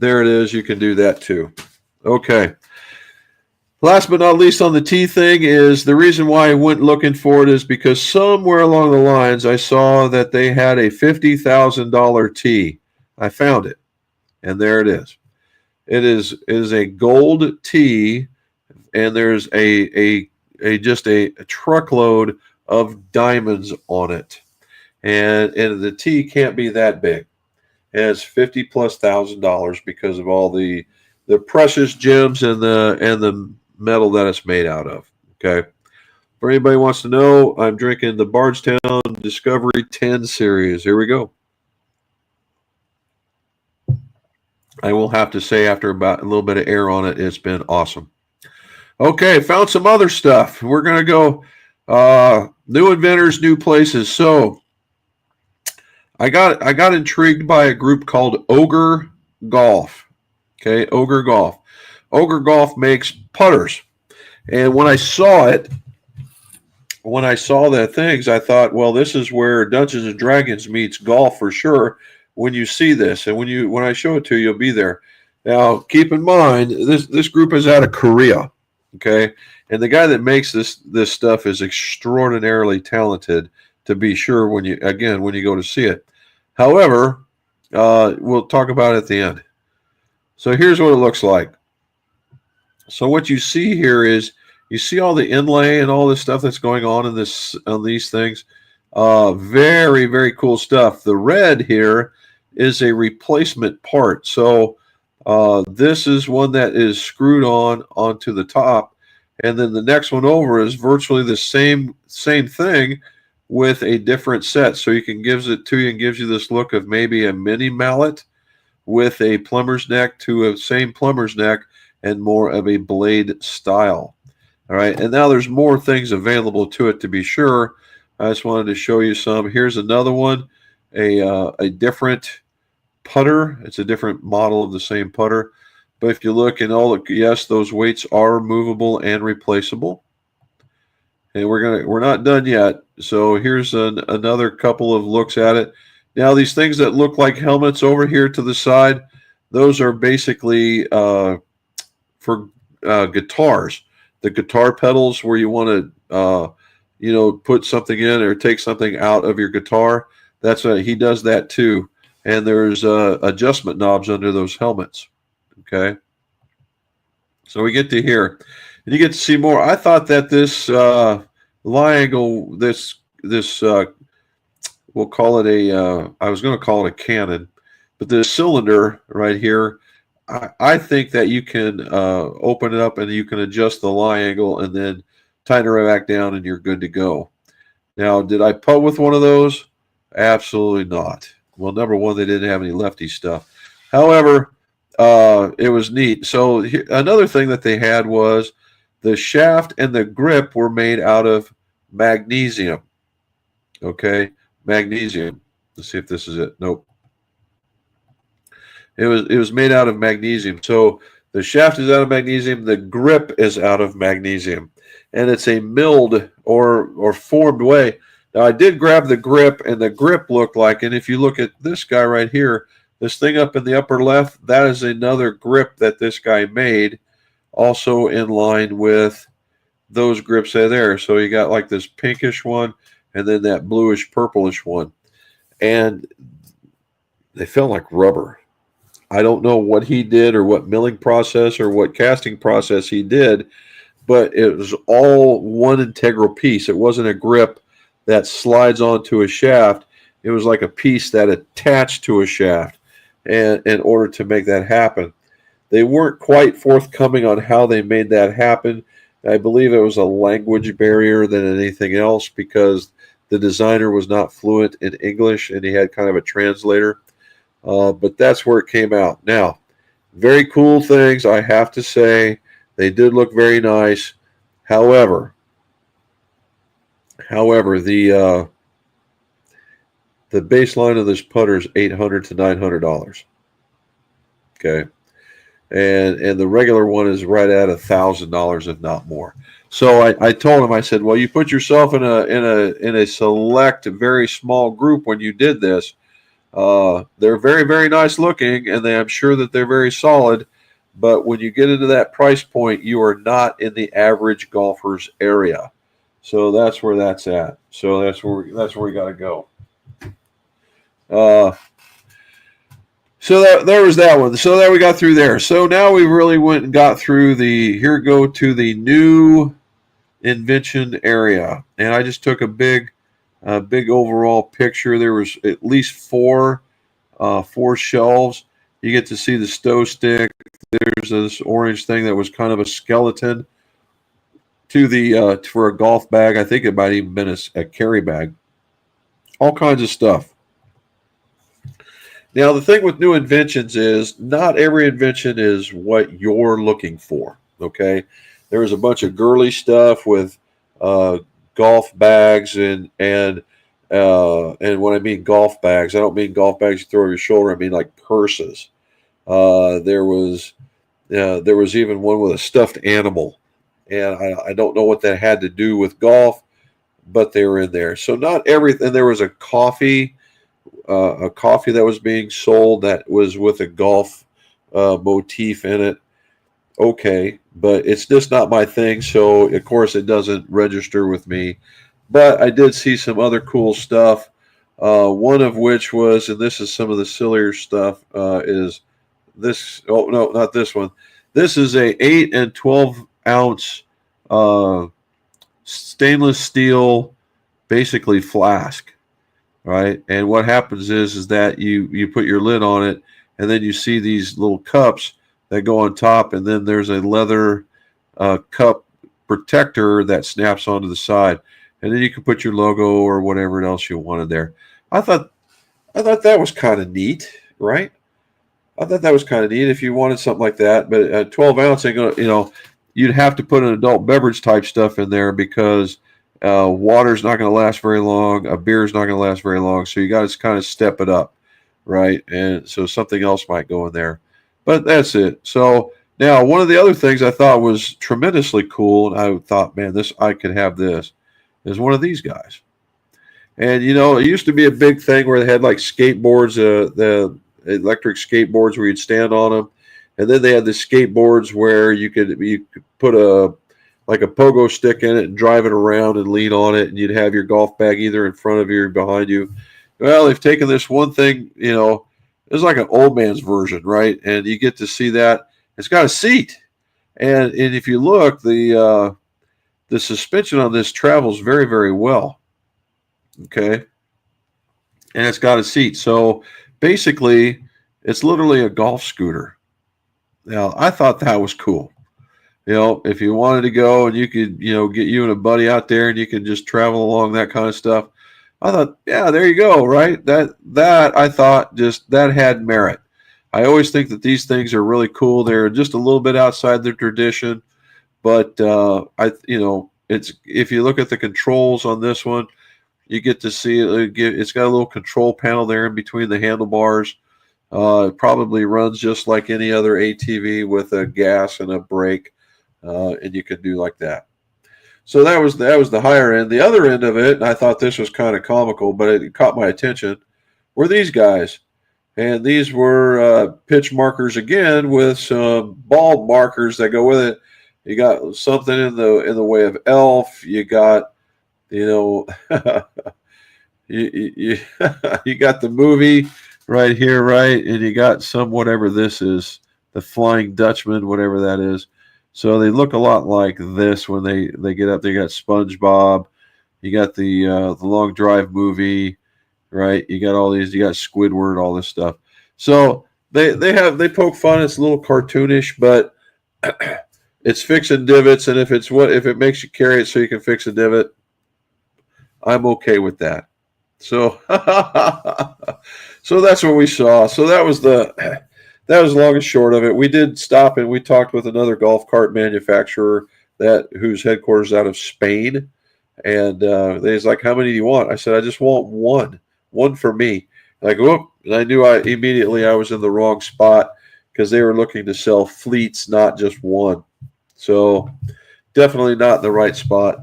there it is. You can do that too. Okay. Last but not least on the tee thing is the reason why I went looking for it is because somewhere along the lines I saw that they had a $50,000 tee. I found it, and there it is. It is a gold tee, and there's a truckload of diamonds on it, and the tee can't be that big. And it's $50,000+ because of all the precious gems and the metal that it's made out of. Okay. For anybody who wants to know, I'm drinking the Bardstown Discovery 10 series. Here we go. I will have to say, after about a little bit of air on it, it's been awesome. Okay, found some other stuff. We're going to go new inventors, new places. So I got intrigued by a group called Ogre Golf. Okay, Ogre Golf. Ogre Golf makes putters. And when I saw the things, I thought, well, this is where Dungeons and Dragons meets golf for sure. When you see this, and when I show it to you, you'll be there. Now, keep in mind, this group is out of Korea, okay? And the guy that makes this stuff is extraordinarily talented, to be sure when you go to see it. However, we'll talk about it at the end. So here's what it looks like. So what you see here is you see all the inlay and all this stuff that's going on in these things. Very, very cool stuff. The red here is a replacement part. So this is one that is screwed onto the top, and then the next one over is virtually the same thing with a different set. So you can gives you this look of maybe a mini mallet with a plumber's neck to a same plumber's neck and more of a blade style. All right, and now there's more things available to it to be sure. I just wanted to show you some. Here's another one, a different putter. It's a different model of the same putter. But if you look and yes, those weights are movable and replaceable. And we're not done yet. So here's another couple of looks at it. Now these things that look like helmets over here to the side, those are basically for guitars. The guitar pedals where you want to put something in or take something out of your guitar. He does that too. And there's adjustment knobs under those helmets. Okay. So we get to here, and you get to see more. I thought that this lie angle, this we'll call it I was going to call it a cannon, but this cylinder right here, I think that you can open it up and you can adjust the lie angle and then tighten it back down and you're good to go. Now, did I putt with one of those? Absolutely not. Well, number one, they didn't have any lefty stuff. However, it was neat. So another thing that they had was the shaft and the grip were made out of magnesium. Okay, magnesium. Let's see if this is it. Nope. It was made out of magnesium. So the shaft is out of magnesium. The grip is out of magnesium, and it's a milled or formed way. Now I did grab the grip, and the grip looked like. And if you look at this guy right here, this thing up in the upper left, that is another grip that this guy made, also in line with those grips there. So you got like this pinkish one, and then that bluish purplish one, and they felt like rubber. I don't know what he did or what milling process or what casting process he did, but it was all one integral piece. It wasn't a grip that slides onto a shaft. It was like a piece that attached to a shaft. And in order to make that happen, they weren't quite forthcoming on how they made that happen. I believe it was a language barrier than anything else because the designer was not fluent in English and he had kind of a translator. But that's where it came out. Now, very cool things, I have to say. They did look very nice. However, the baseline of this putter is $800 to $900. Okay, and the regular one is right at $1,000, if not more. So I told him, I said, well, you put yourself in a select, very small group when you did this. They're very, very nice looking, and I'm sure that they're very solid. But when you get into that price point, you are not in the average golfer's area. So that's where that's at. So that's where we got to go. So there was that one. So there we got through there. So now we really went and got through go to the new invention area, and I just took a big overall picture. There was at least four shelves. You get to see the stow stick. There's this orange thing that was kind of a skeleton to for a golf bag. I think it might even been a carry bag. All kinds of stuff. Now, the thing with new inventions is not every invention is what you're looking for, okay? There was a bunch of girly stuff with golf bags and when I mean golf bags, I don't mean golf bags you throw over your shoulder. I mean like purses. There was even one with a stuffed animal, and I don't know what that had to do with golf, but they were in there. So not everything. There was a coffee that was being sold that was with a golf motif in it. Okay, but it's just not my thing. So of course it doesn't register with me. But I did see some other cool stuff. One of which was, and this is some of the sillier stuff, is this. Oh no, not this one. This is a 8 and 12 ounce uh, stainless steel, basically flask, right? And what happens is that you put your lid on it, and then you see these little cups that go on top, and then there's a leather cup protector that snaps onto the side, and then you can put your logo or whatever else you wanted there. I thought I thought that was kind of neat, right? I thought that was kind of neat if you wanted something like that. But a 12 ounce ain't gonna, you'd have to put an adult beverage type stuff in there because water's not going to last very long. A beer's not going to last very long. So you got to kind of step it up, right? And so something else might go in there. But that's it. So now one of the other things I thought was tremendously cool, and I thought, man, I could have this, is one of these guys. And it used to be a big thing where they had like skateboards, the electric skateboards where you'd stand on them, and then they had the skateboards where you could put a pogo stick in it and drive it around and lean on it, and you'd have your golf bag either in front of you or behind you. Well, they've taken this one thing, it's like an old man's version, right? And you get to see that it's got a seat, and if you look, the suspension on this travels very, very well. Okay, and it's got a seat, so basically, it's literally a golf scooter. Now, I thought that was cool. If you wanted to go and you could, get you and a buddy out there and you could just travel along, that kind of stuff. I thought, yeah, there you go, right? That I thought just that had merit. I always think that these things are really cool. They're just a little bit outside the tradition, but it's if you look at the controls on this one, you get to see it. It's got a little control panel there in between the handlebars. It probably runs just like any other ATV with a gas and a brake, and you can do like that. So that was the higher end. The other end of it, and I thought this was kind of comical, but it caught my attention, were these guys. And these were pitch markers again with some ball markers that go with it. You got something in the way of elf. You got you you got the movie right here, right? And you got some whatever this is, the Flying Dutchman, whatever that is. So they look a lot like this when they get up. They got SpongeBob, you got the Long Drive movie, right? You got all these, you got Squidward, all this stuff. So they poke fun. It's a little cartoonish, but it's fixing divots, and if it makes you carry it so you can fix a divot, I'm okay with that. So so that's what we saw. So that was long and short of it. We did stop and we talked with another golf cart manufacturer whose headquarters out of Spain, and they was like, "How many do you want?" I said, "I just want one for me." Like, whoop! And I knew I was in the wrong spot because they were looking to sell fleets, not just one. So definitely not in the right spot.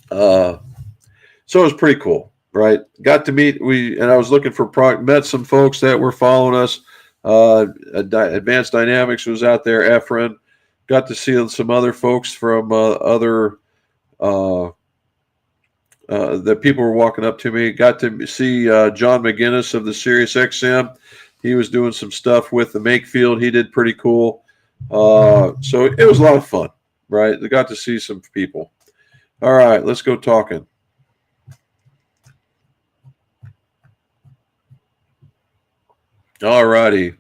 So it was pretty cool, right? Got to meet and I was looking for product. Met some folks that were following us. Advanced Dynamics was out there. Efren got to see some other folks from other. The people were walking up to me. Got to see John McGinnis of the Sirius XM. He was doing some stuff with the Makefield. He did pretty cool. So it was a lot of fun, right? I got to see some people. All right, let's go talking. All righty.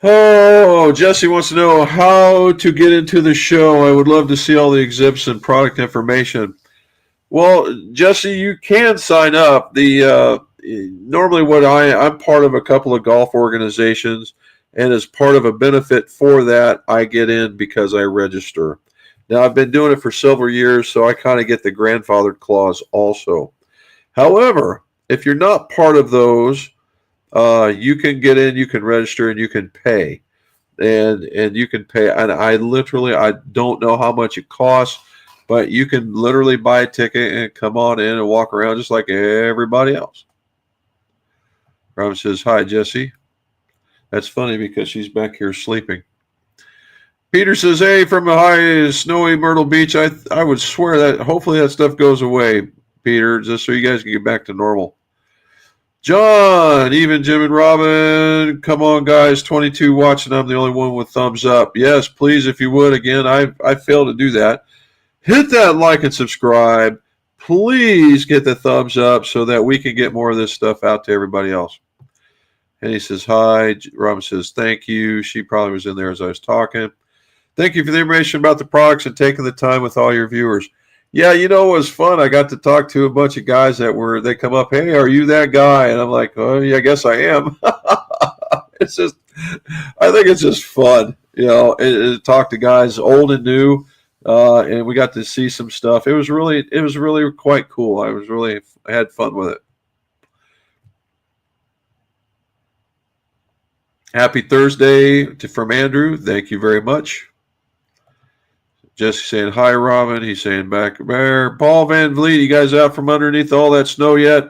Oh, Jesse wants to know how to get into the show. I would love to see all the exhibits and product information. Well, Jesse, you can sign up. Normally I'm part of a couple of golf organizations, and as part of a benefit for that, I get in because I register. Now, I've been doing it for several years, so I kind of get the grandfathered clause also. However, if you're not part of those, you can get in, you can register, and you can pay. And you can pay. And I don't know how much it costs, but you can literally buy a ticket and come on in and walk around just like everybody else. Robin says, "Hi, Jesse." That's funny because she's back here sleeping. Peter says, hey, from a high snowy Myrtle Beach, I would swear that hopefully that stuff goes away, Peter, just so you guys can get back to normal. John, even Jim and Robin, come on, guys, 22 watching. I'm the only one with thumbs up. Yes, please, if you would. Again, I failed to do that. Hit that like and subscribe. Please get the thumbs up so that we can get more of this stuff out to everybody else. And he says, hi. Robin says, thank you. She probably was in there as I was talking. Thank you for the information about the products and taking the time with all your viewers. Yeah, you know, it was fun. I got to talk to a bunch of guys they come up, hey, are you that guy? And I'm like, oh, yeah, I guess I am. It's just, I think it's just fun, you know, talk to guys old and new, and we got to see some stuff. It was really quite cool. I had fun with it. Happy Thursday from Andrew. Thank you very much. Jesse saying, hi, Robin. He's saying back there. Paul Van Vliet, you guys out from underneath all that snow yet?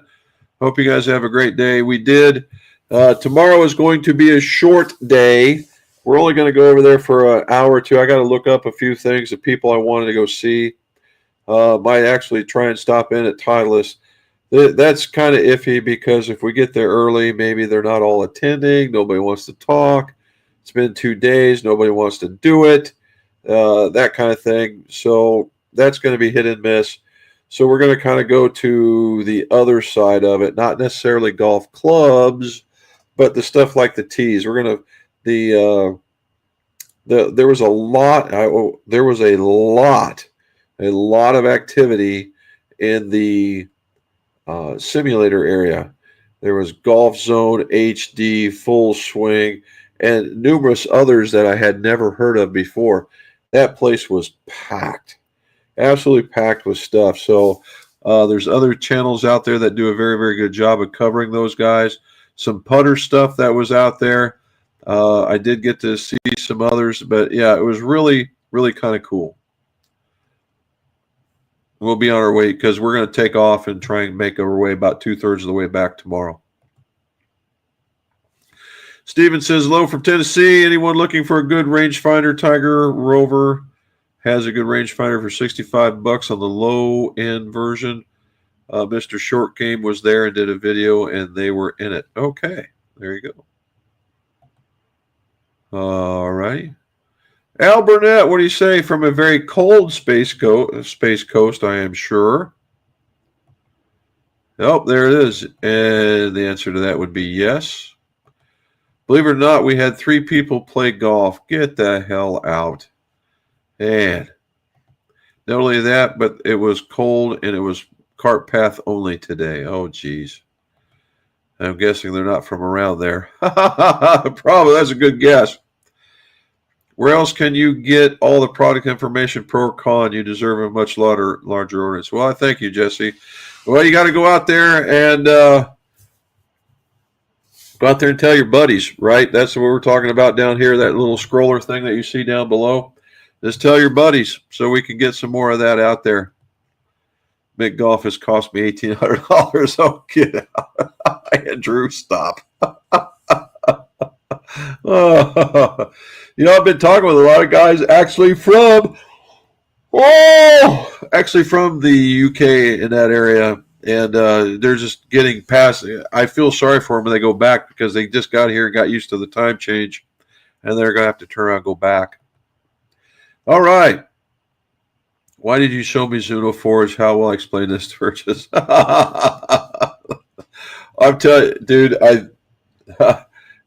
Hope you guys have a great day. We did. Tomorrow is going to be a short day. We're only going to go over there for an hour or two. I got to look up a few things of people I wanted to go see. Might actually try and stop in at Titleist. That's kind of iffy because if we get there early, maybe they're not all attending. Nobody wants to talk. It's been 2 days. Nobody wants to do it. That kind of thing. So that's going to be hit and miss. So we're going to kind of go to the other side of it, not necessarily golf clubs, but the stuff like the tees. We're going to there was a lot of activity in the simulator area. There was Golf Zone, HD, Full Swing, and numerous others that I had never heard of before. That place was packed, absolutely packed with stuff. So there's other channels out there that do a very, very good job of covering those guys. Some putter stuff that was out there. I did get to see some others, but yeah, it was really, really kind of cool. We'll be on our way because we're going to take off and try and make our way about 2/3 of the way back tomorrow. Steven says, hello from Tennessee. Anyone looking for a good rangefinder? Tiger Rover has a good rangefinder for $65 on the low-end version. Mr. Short Game was there and did a video, and they were in it. Okay, there you go. All right. Al Burnett, what do you say? From a very cold space coast, I am sure. Oh, there it is. And the answer to that would be yes. Believe it or not, we had 3 people play golf. Get the hell out. And not only that, but it was cold and it was cart path only today. Oh, geez. I'm guessing they're not from around there. Probably. That's a good guess. Where else can you get all the product information, pro or con? You deserve a much larger audience. Well, I thank you, Jesse. Well, you got to go out there and tell your buddies, right? That's what we're talking about down here, that little scroller thing that you see down below. Just tell your buddies so we can get some more of that out there. Big golf has cost me $1,800. Oh, get out. Andrew, stop. Oh, you know, I've been talking with a lot of guys actually from the UK in that area, and they're just getting past. I feel sorry for them when they go back because they just got here and got used to the time change, and they're going to have to turn around and go back. All right. Why did you show me Mizuno Forge? How will I explain this to purchase? I'm telling you, dude,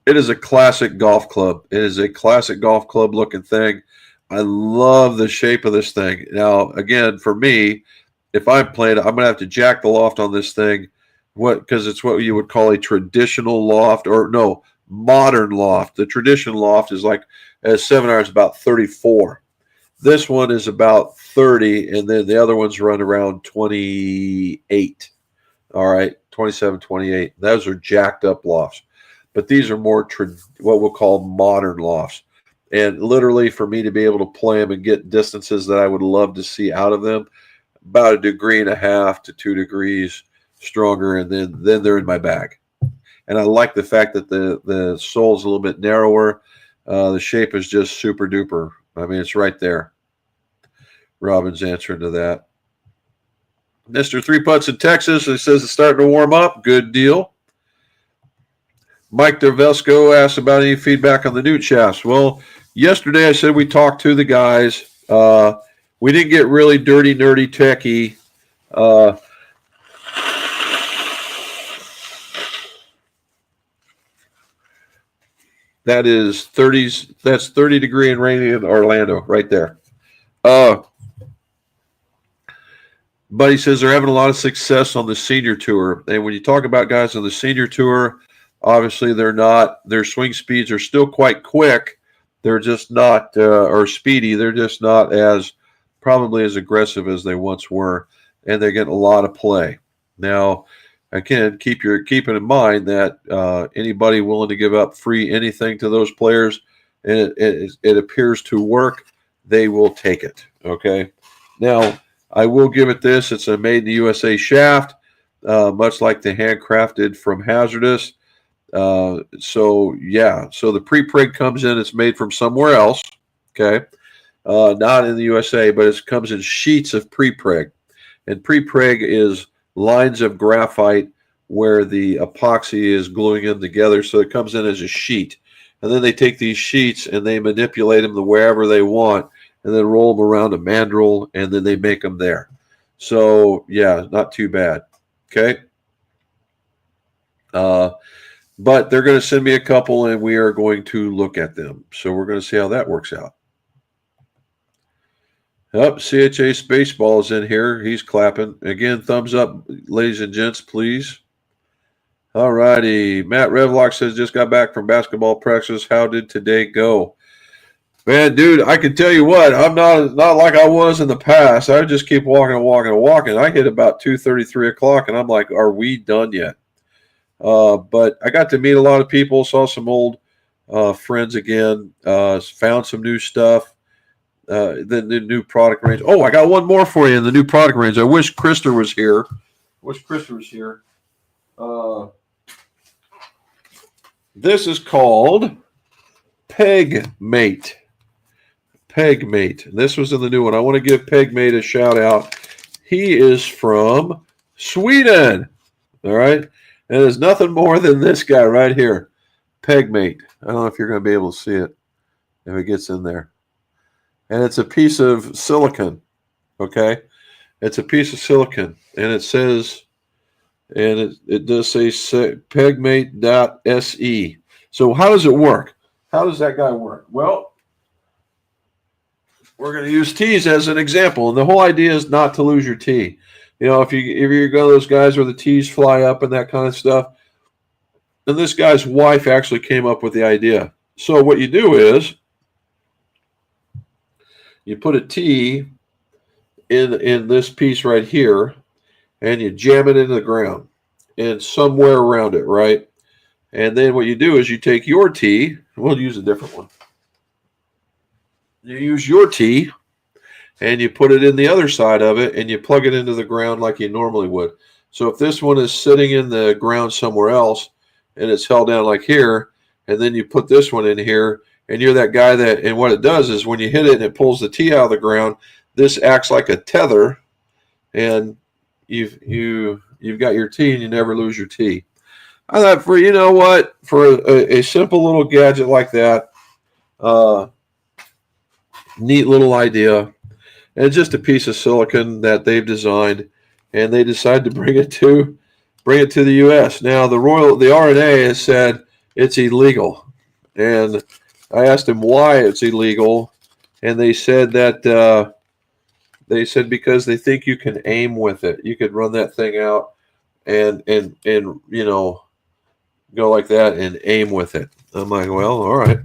it is a classic golf club. It is a classic golf club looking thing. I love the shape of this thing. Now, again, for me, if I'm playing, I'm going to have to jack the loft on this thing, because it's what you would call a traditional loft, or no, modern loft. The traditional loft is like, as 7 is about 34. This one is about 30, and then the other ones run around 28. All right, 27, 28. Those are jacked up lofts. But these are more what we'll call modern lofts. And literally, for me to be able to play them and get distances that I would love to see out of them, about 1.5 to 2 degrees stronger, and then they're in my bag. And I like the fact that the sole is a little bit narrower. The shape is just super duper. I mean, it's right there. Robin's answering to that. Mr. Three Putts in Texas, he says it's starting to warm up. Good deal. Mike DeVesco asked about any feedback on the newt shafts. Well, yesterday I said we talked to the guys. We didn't get really dirty, nerdy, techie. That is 30s. That's 30 degree and rainy in Orlando, right there. But he says they're having a lot of success on the senior tour. And when you talk about guys on the senior tour, obviously their swing speeds are still quite quick. They're just not, or speedy. They're just not probably as aggressive as they once were. And they're getting a lot of play. Now, again, keeping in mind that anybody willing to give up free anything to those players, and it appears to work, they will take it. Okay. Now, I will give it this. It's a made in the USA shaft, much like the handcrafted from Hazardous. So the pre-prig comes in. It's made from somewhere else, okay? Not in the USA, but it comes in sheets of pre-prig. And pre-prig is lines of graphite where the epoxy is gluing them together, so it comes in as a sheet. And then they take these sheets and they manipulate them to wherever they want, and then roll them around a mandrel, and then they make them there. So, yeah, not too bad. Okay? But they're going to send me a couple, and we are going to look at them. So we're going to see how that works out. CHA Spaceball is in here. He's clapping. Again, thumbs up, ladies and gents, please. All righty. Matt Revlock says, just got back from basketball practice. How did today go? Man, dude, I can tell you what, I'm not like I was in the past. I just keep walking and walking and walking. I hit about 2:30, 3 o'clock, and I'm like, are we done yet? But I got to meet a lot of people, saw some old friends again, found some new stuff, the new product range. Oh, I got one more for you in the new product range. I wish Krister was here. This is called Pegmate. Pegmate. This was in the new one. I want to give Pegmate a shout out. He is from Sweden. All right. And there's nothing more than this guy right here. Pegmate. I don't know if you're going to be able to see it if it gets in there. And it's a piece of silicon. Okay. It's a piece of silicon. And it says, and it does say pegmate.se. So how does it work? How does that guy work? Well, we're going to use tees as an example, and the whole idea is not to lose your tee. You know, if you're one of those guys where the tees fly up and that kind of stuff, and this guy's wife actually came up with the idea. So what you do is you put a tee in this piece right here, and you jam it into the ground and somewhere around it, right? And then what you do is you take your tee, we'll use a different one. You use your tee, and you put it in the other side of it, and you plug it into the ground like you normally would. So if this one is sitting in the ground somewhere else, and it's held down like here, and then you put this one in here, and you're that guy that, and what it does is when you hit it and it pulls the tee out of the ground, this acts like a tether, and you've got your tee, and you never lose your tee. I thought for a simple little gadget like that, neat little idea, and it's just a piece of silicon that they've designed, and they decided to bring it to the U.S. Now the RNA has said it's illegal, and I asked them why it's illegal, and they said that because they think you can aim with it. You could run that thing out and go like that and aim with it. I'm like, well, all right.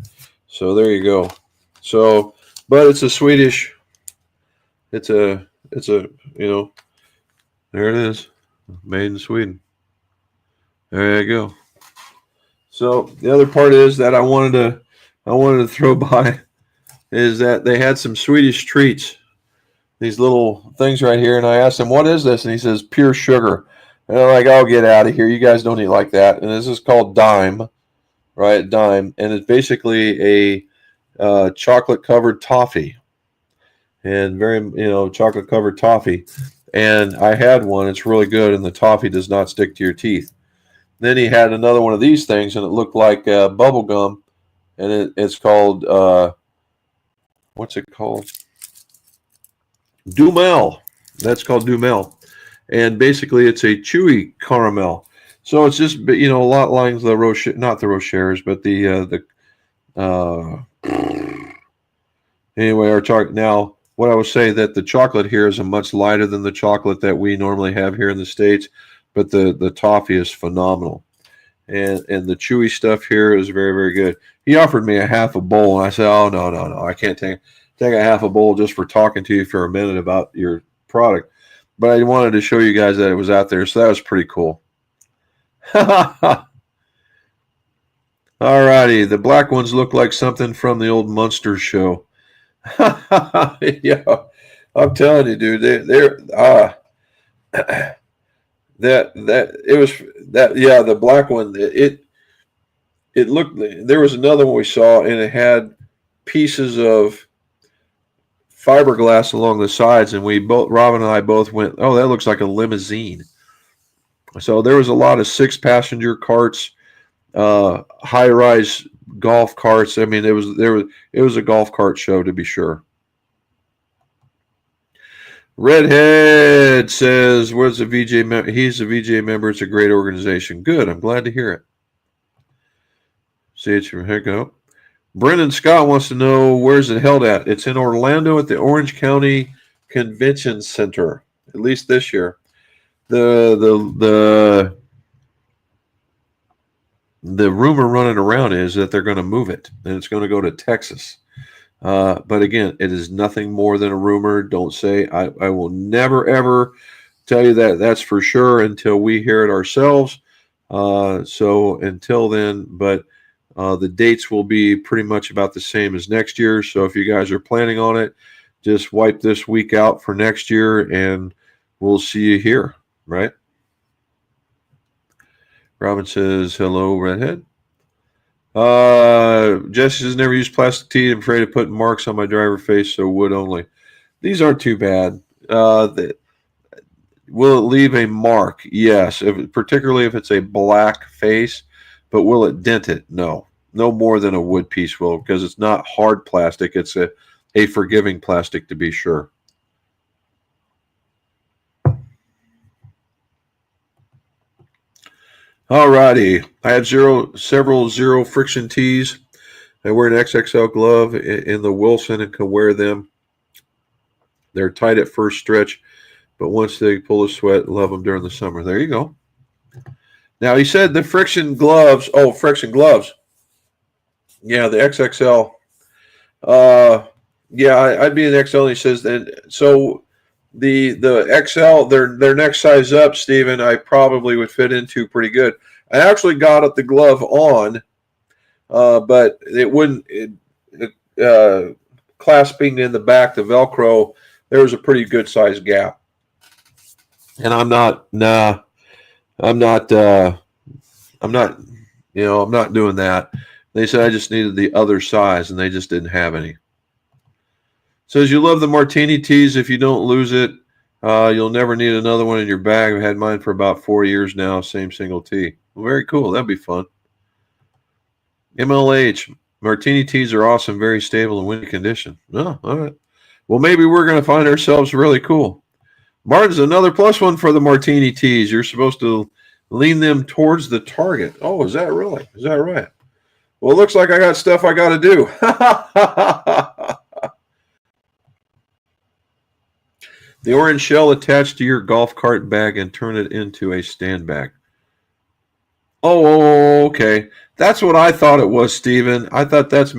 So there you go. So, but it's a Swedish. It's a there it is, made in Sweden. There you go. So the other part is that I wanted to throw by is that they had some Swedish treats, these little things right here, and I asked him, what is this? And he says, pure sugar. And I'm like, oh, get out of here. You guys don't eat like that. And this is called Dime, right? Dime. And it's basically chocolate covered toffee, and very, chocolate covered toffee. And I had one. It's really good, and the toffee does not stick to your teeth. Then he had another one of these things, and it looked like bubble gum, and it's called what's it called? Dumel. That's called Dumel, and basically it's a chewy caramel. So it's just, a lot like the Roche, not the Rochers, but anyway, our chocolate. Now, what I would say that the chocolate here is a much lighter than the chocolate that we normally have here in the States, but the toffee is phenomenal, and the chewy stuff here is very, very good. He offered me a half a bowl, and I said, "Oh, no, I can't take a half a bowl just for talking to you for a minute about your product." But I wanted to show you guys that it was out there, so that was pretty cool. All righty, the black ones look like something from the old Munster show. Yeah, I'm telling you, dude, they're the black one. It looked. There was another one we saw, and it had pieces of fiberglass along the sides, and Robin and I both went, "Oh, that looks like a limousine." So there was a lot of 6-passenger carts, high-rise golf carts. I mean, it was a golf cart show, to be sure. Redhead says, "Where's the VJ member?" He's a VJ member. It's a great organization. Good. I'm glad to hear it. See it from Hiccup. Brendan Scott wants to know, where's it held at? It's in Orlando at the Orange County Convention Center, at least this year. The rumor running around is that they're going to move it, and it's going to go to Texas. But again, it is nothing more than a rumor. Don't say, I will never, ever tell you that that's for sure until we hear it ourselves. So until then, but the dates will be pretty much about the same as next year. So if you guys are planning on it, just wipe this week out for next year, and we'll see you here, right? Robin says, hello, Redhead. Jesse says, never used plastic tee. I'm afraid of putting marks on my driver face, so wood only. These aren't too bad. Will it leave a mark? Yes, particularly if it's a black face. But will it dent it? No. No more than a wood piece will, because it's not hard plastic. It's a forgiving plastic, to be sure. All righty. I have several zero friction tees. I wear an XXL glove in the Wilson and can wear them. They're tight at first stretch, but once they pull a sweat, love them during the summer. There you go. Now, he said the friction gloves. Oh, friction gloves. Yeah, the XXL. Yeah, I'd be an XL. He says that. So the XL, their next size up, Stephen, I probably would fit into pretty good. I actually got the glove on, but it wouldn't. Clasping in the back, the Velcro, there was a pretty good size gap. And I'm not doing that. They said I just needed the other size, and they just didn't have any. Says you love the martini tees. If you don't lose it, you'll never need another one in your bag. I've had mine for about 4 years now. Same single tee. Well, very cool. That'd be fun. MLH. Martini tees are awesome. Very stable in windy condition. Oh, all right. Well, maybe we're going to find ourselves really cool. Martin's another plus one for the martini tees. You're supposed to lean them towards the target. Oh, is that really? Is that right? Well, it looks like I got stuff I got to do. The orange shell attached to your golf cart bag and turn it into a stand bag. Oh, okay. That's what I thought it was, Stephen. I thought that's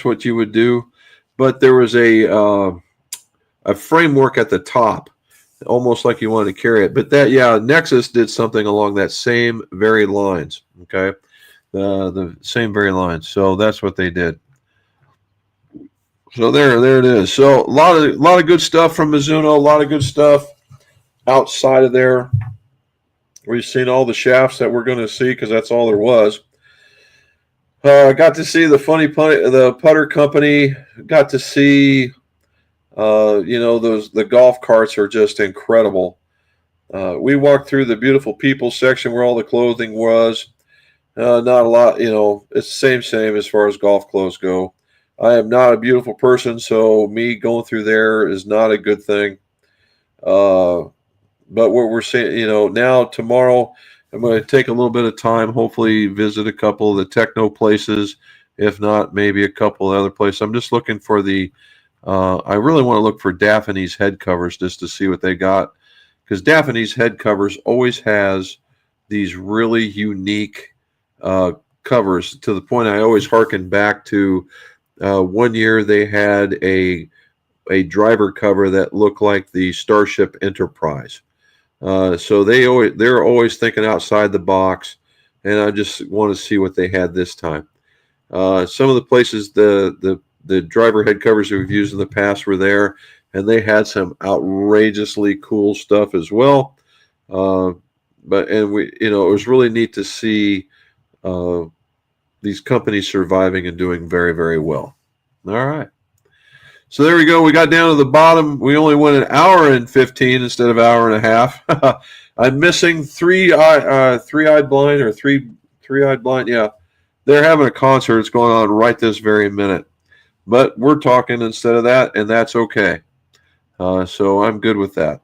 what you would do. But there was a framework at the top, almost like you wanted to carry it. But Nexus did something along that same very lines. Okay, the same very lines. So that's what they did. So there it is. So a lot of good stuff from Mizuno. A lot of good stuff outside of there. We've seen all the shafts that we're going to see because that's all there was. I got to see the the putter company. Got to see, the golf carts are just incredible. We walked through the beautiful people section where all the clothing was. Not a lot, it's the same as far as golf clothes go. I am not a beautiful person, so me going through there is not a good thing. Uh, but what we're saying, now tomorrow, I'm going to take a little bit of time, hopefully visit a couple of the techno places. If not, maybe a couple of other places. I'm just looking for I really want to look for Daphne's head covers just to see what they got. Because Daphne's head covers always has these really unique covers, to the point I always harken back to one year they had a driver cover that looked like the Starship Enterprise. So they're always thinking outside the box, and I just want to see what they had this time. Some of the places the driver head covers that we've used in the past were there, and they had some outrageously cool stuff as well. It was really neat to see these companies surviving and doing very, very well. All right. So there we go. We got down to the bottom. We only went an hour and 15 instead of an hour and a half. I'm missing three-eyed blind or three-eyed blind. Yeah, they're having a concert. It's going on right this very minute. But we're talking instead of that, and that's okay. So I'm good with that.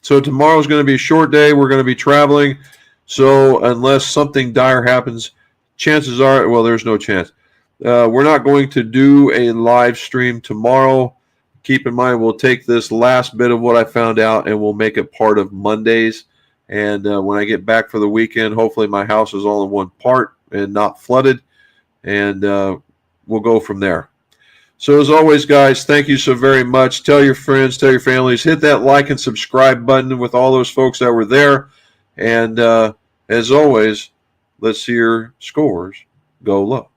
So tomorrow's going to be a short day. We're going to be traveling. So unless something dire happens, chances are, well, there's no chance. We're not going to do a live stream tomorrow. Keep in mind, we'll take this last bit of what I found out and we'll make it part of Mondays. And when I get back for the weekend, hopefully my house is all in one part and not flooded. And we'll go from there. So as always, guys, thank you so very much. Tell your friends, tell your families, hit that like and subscribe button with all those folks that were there. And as always, let's see your scores go low.